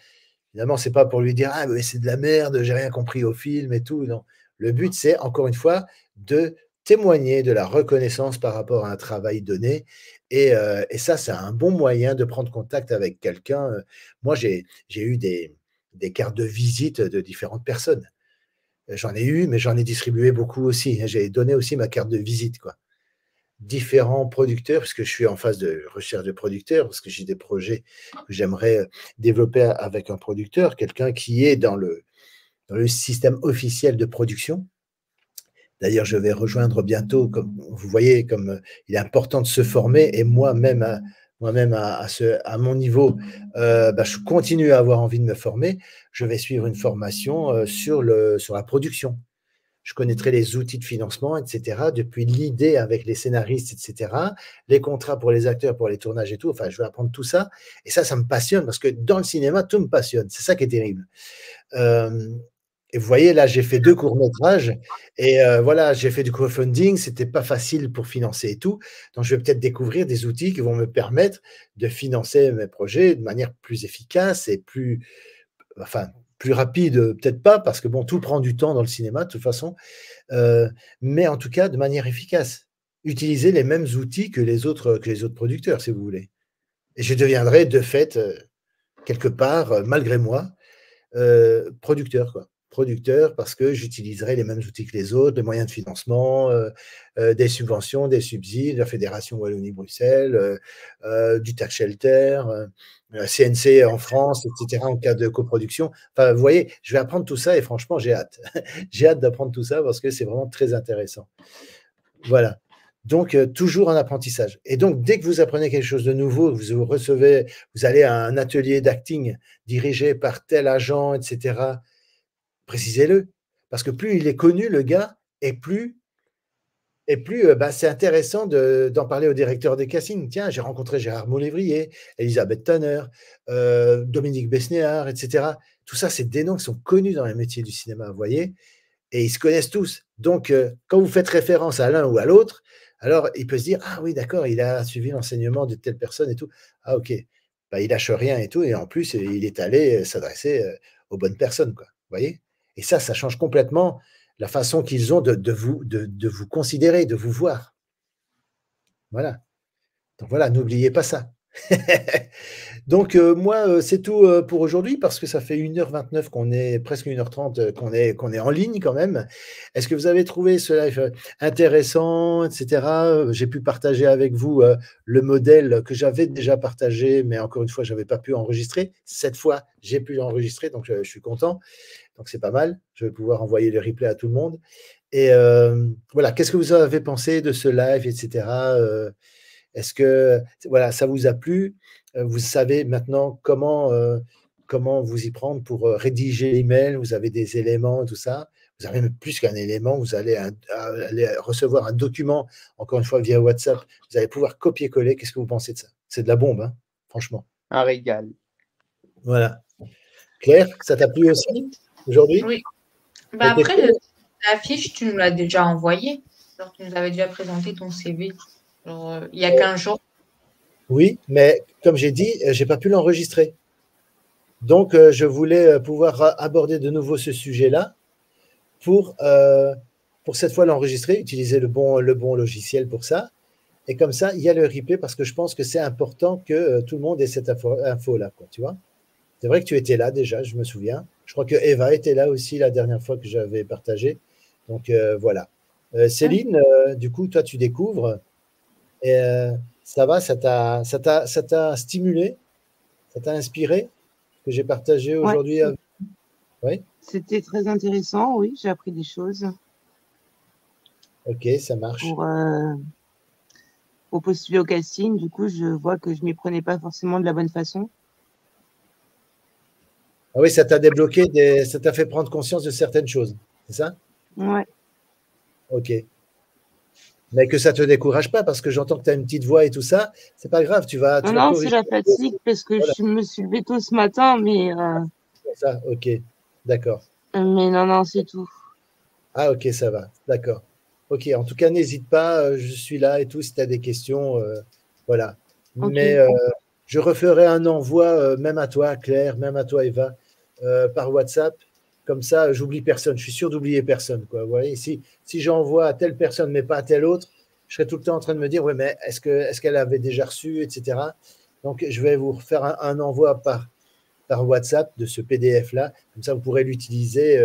Évidemment, ce n'est pas pour lui dire ah, mais c'est de la merde, j'ai rien compris au film et tout. Non. Le but, c'est encore une fois de témoigner de la reconnaissance par rapport à un travail donné. Et ça, c'est un bon moyen de prendre contact avec quelqu'un. Moi, j'ai eu des cartes de visite de différentes personnes. J'en ai eu, mais j'en ai distribué beaucoup aussi. J'ai donné aussi ma carte de visite, quoi. Différents producteurs, parce que je suis en phase de recherche de producteurs, parce que j'ai des projets que j'aimerais développer avec un producteur, quelqu'un qui est dans le système officiel de production. D'ailleurs, je vais rejoindre bientôt, comme vous voyez, comme il est important de se former, et moi-même à mon niveau, je continue à avoir envie de me former. Je vais suivre une formation sur la production. Je connaîtrai les outils de financement, etc., depuis l'idée avec les scénaristes, etc., les contrats pour les acteurs, pour les tournages et tout. Enfin, je vais apprendre tout ça. Et ça me passionne parce que dans le cinéma, tout me passionne. C'est ça qui est terrible. Et vous voyez, là, j'ai fait 2 courts-métrages et voilà, j'ai fait du crowdfunding. C'était pas facile pour financer et tout. Donc, je vais peut-être découvrir des outils qui vont me permettre de financer mes projets de manière plus efficace et plus rapide, peut-être pas, parce que bon, tout prend du temps dans le cinéma, de toute façon, mais en tout cas, de manière efficace. Utiliser les mêmes outils que les autres producteurs, si vous voulez. Et je deviendrai, de fait, quelque part, malgré moi, producteur, quoi. Producteur parce que j'utiliserai les mêmes outils que les autres, les moyens de financement, des subventions, des subsides, la Fédération Wallonie-Bruxelles, du tax shelter, CNC en France, etc., en cas de coproduction. Enfin, vous voyez, je vais apprendre tout ça et franchement, j'ai hâte. J'ai hâte d'apprendre tout ça parce que c'est vraiment très intéressant. Voilà. Donc, toujours un apprentissage. Et donc, dès que vous apprenez quelque chose de nouveau, vous allez à un atelier d'acting dirigé par tel agent, etc., précisez-le. Parce que plus il est connu, le gars, et plus c'est intéressant d'en parler au directeur des castings. Tiens, j'ai rencontré Gérard Molévrier, Elisabeth Tanner, Dominique Besnéard, etc. Tout ça, c'est des noms qui sont connus dans les métiers du cinéma, vous voyez, et ils se connaissent tous. Donc, quand vous faites référence à l'un ou à l'autre, alors il peut se dire « Ah oui, d'accord, il a suivi l'enseignement de telle personne et tout. Ah ok, il lâche rien et tout, et en plus, il est allé s'adresser aux bonnes personnes, quoi. Vous voyez. Et ça change complètement la façon qu'ils ont de vous considérer, de vous voir. Voilà. Donc voilà, n'oubliez pas ça. Donc moi, c'est tout pour aujourd'hui parce que ça fait 1h29 qu'on est, presque 1h30 qu'on est en ligne quand même. Est-ce que vous avez trouvé ce live intéressant, etc. J'ai pu partager avec vous le modèle que j'avais déjà partagé, mais encore une fois, je n'avais pas pu enregistrer. Cette fois, j'ai pu enregistrer, donc je suis content. Donc c'est pas mal. Je vais pouvoir envoyer le replay à tout le monde. Et voilà, qu'est-ce que vous avez pensé de ce live, etc. Est-ce que voilà, ça vous a plu? Vous savez maintenant comment vous y prendre pour rédiger l'email. Vous avez des éléments, tout ça. Vous avez même plus qu'un élément. Vous allez recevoir un document, encore une fois, via WhatsApp. Vous allez pouvoir copier-coller. Qu'est-ce que vous pensez de ça? C'est de la bombe, hein, franchement. Un régal. Voilà. Claire, ça t'a plu aussi aujourd'hui? Oui. Bah après, l'affiche, tu nous l'as déjà envoyée. Alors, tu nous avais déjà présenté ton CV. Alors, il y a 15 jours. Oui, mais comme j'ai dit, je n'ai pas pu l'enregistrer. Donc, je voulais pouvoir aborder de nouveau ce sujet-là pour cette fois l'enregistrer, utiliser le bon logiciel pour ça. Et comme ça, il y a le replay parce que je pense que c'est important que tout le monde ait cette info-là, quoi, tu vois. C'est vrai que tu étais là déjà, je me souviens. Je crois que Eva était là aussi la dernière fois que j'avais partagé. Donc, voilà. Céline, du coup, toi, tu découvres. Et ça va, ça t'a stimulé? Ça t'a inspiré? Ce que j'ai partagé aujourd'hui avec... Oui. C'était très intéressant, oui, j'ai appris des choses. Ok, ça marche. Pour postuler au casting, du coup, je vois que je ne m'y prenais pas forcément de la bonne façon. Ah oui, ça t'a débloqué, ça t'a fait prendre conscience de certaines choses, c'est ça? Ouais. Ok. Mais que ça ne te décourage pas, parce que j'entends que tu as une petite voix et tout ça, c'est pas grave, tu vas Non, c'est la fatigue, parce que voilà. Je me suis levée tôt ce matin, mais... Ça, ok, d'accord. Mais non, c'est tout. Ah ok, ça va, d'accord. Ok, en tout cas, n'hésite pas, je suis là et tout, si tu as des questions, voilà. Okay. Mais je referai un envoi, même à toi, Claire, même à toi, Eva, par WhatsApp. Comme ça, j'oublie personne. Je suis sûr d'oublier personne, quoi. Vous voyez, si j'envoie à telle personne, mais pas à telle autre, je serai tout le temps en train de me dire, oui, mais est-ce qu'elle avait déjà reçu, etc. Donc, je vais vous refaire un envoi par WhatsApp de ce PDF-là. Comme ça, vous pourrez l'utiliser.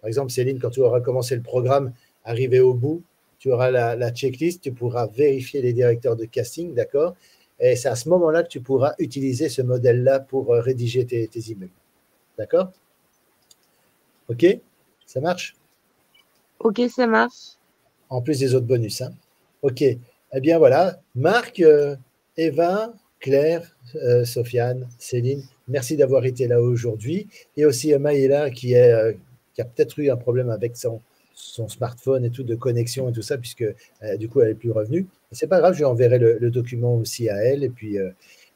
Par exemple, Céline, quand tu auras commencé le programme, arrivé au bout, tu auras la checklist, tu pourras vérifier les directeurs de casting, d'accord? Et c'est à ce moment-là que tu pourras utiliser ce modèle-là pour rédiger tes emails. D'accord? Ok? Ça marche? Ok, ça marche. En plus des autres bonus. Hein? Ok. Eh bien, voilà. Marc, Eva, Claire, Sofiane, Céline, merci d'avoir été là aujourd'hui. Et aussi Maïla qui a peut-être eu un problème avec son smartphone et tout, de connexion et tout ça, puisque du coup, elle n'est plus revenue. C'est pas grave, je lui enverrai le document aussi à elle et puis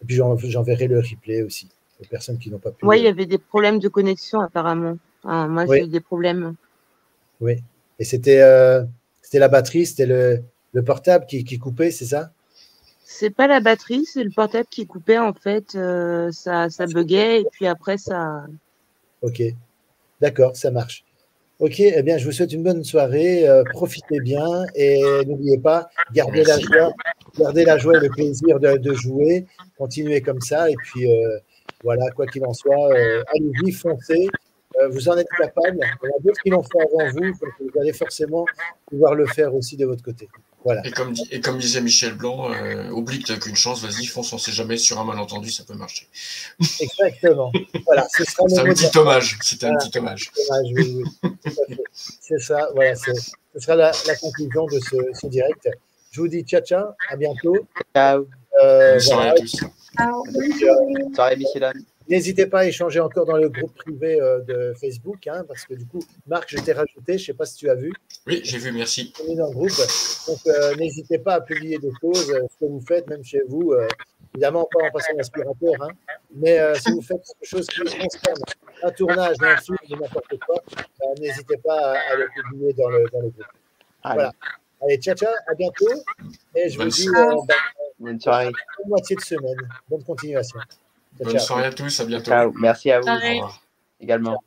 j'enverrai le replay aussi aux personnes qui n'ont pas pu. Oui, il y avait des problèmes de connexion apparemment. Moi, j'ai eu des problèmes. Oui. Et c'était la batterie, c'était le portable qui coupait, c'est ça? C'est pas la batterie, c'est le portable qui coupait en fait. Ça buguait et puis après ça. Ok, d'accord, ça marche. Ok, eh bien, je vous souhaite une bonne soirée. Profitez bien et n'oubliez pas, gardez la joie et le plaisir de jouer. Continuez comme ça et puis voilà, quoi qu'il en soit, allez-y, foncez. Vous en êtes capable. Il y en a d'autres qui l'ont fait avant vous, donc vous allez forcément pouvoir le faire aussi de votre côté. Voilà. Et comme disait Michel Blanc, oublie que tu n'as qu'une chance, vas-y, fonce, on ne sait jamais, sur un malentendu, ça peut marcher. Exactement. Voilà, c'est un petit hommage. C'était un petit hommage. Oui. C'est ça, voilà, ce sera la conclusion de ce direct. Je vous dis ciao, à bientôt. Ciao. Bonne soirée à tous. Ciao. Bonne soirée, Michel. N'hésitez pas à échanger encore dans le groupe privé de Facebook, hein, parce que du coup, Marc, je t'ai rajouté, je ne sais pas si tu as vu. Oui, j'ai vu, merci. On est dans le groupe, donc n'hésitez pas à publier des choses, ce que vous faites, même chez vous, évidemment pas en passant l'aspirateur, hein, mais si vous faites quelque chose qui concerne un tournage, un film ou n'importe quoi, n'hésitez pas à le publier dans le groupe. Voilà. Allez, ciao, à bientôt, et je vous dis bonne soirée. Bonne moitié de semaine, bonne continuation. Bonne soirée à tous, à bientôt. Ciao, merci à vous. Au revoir. Également.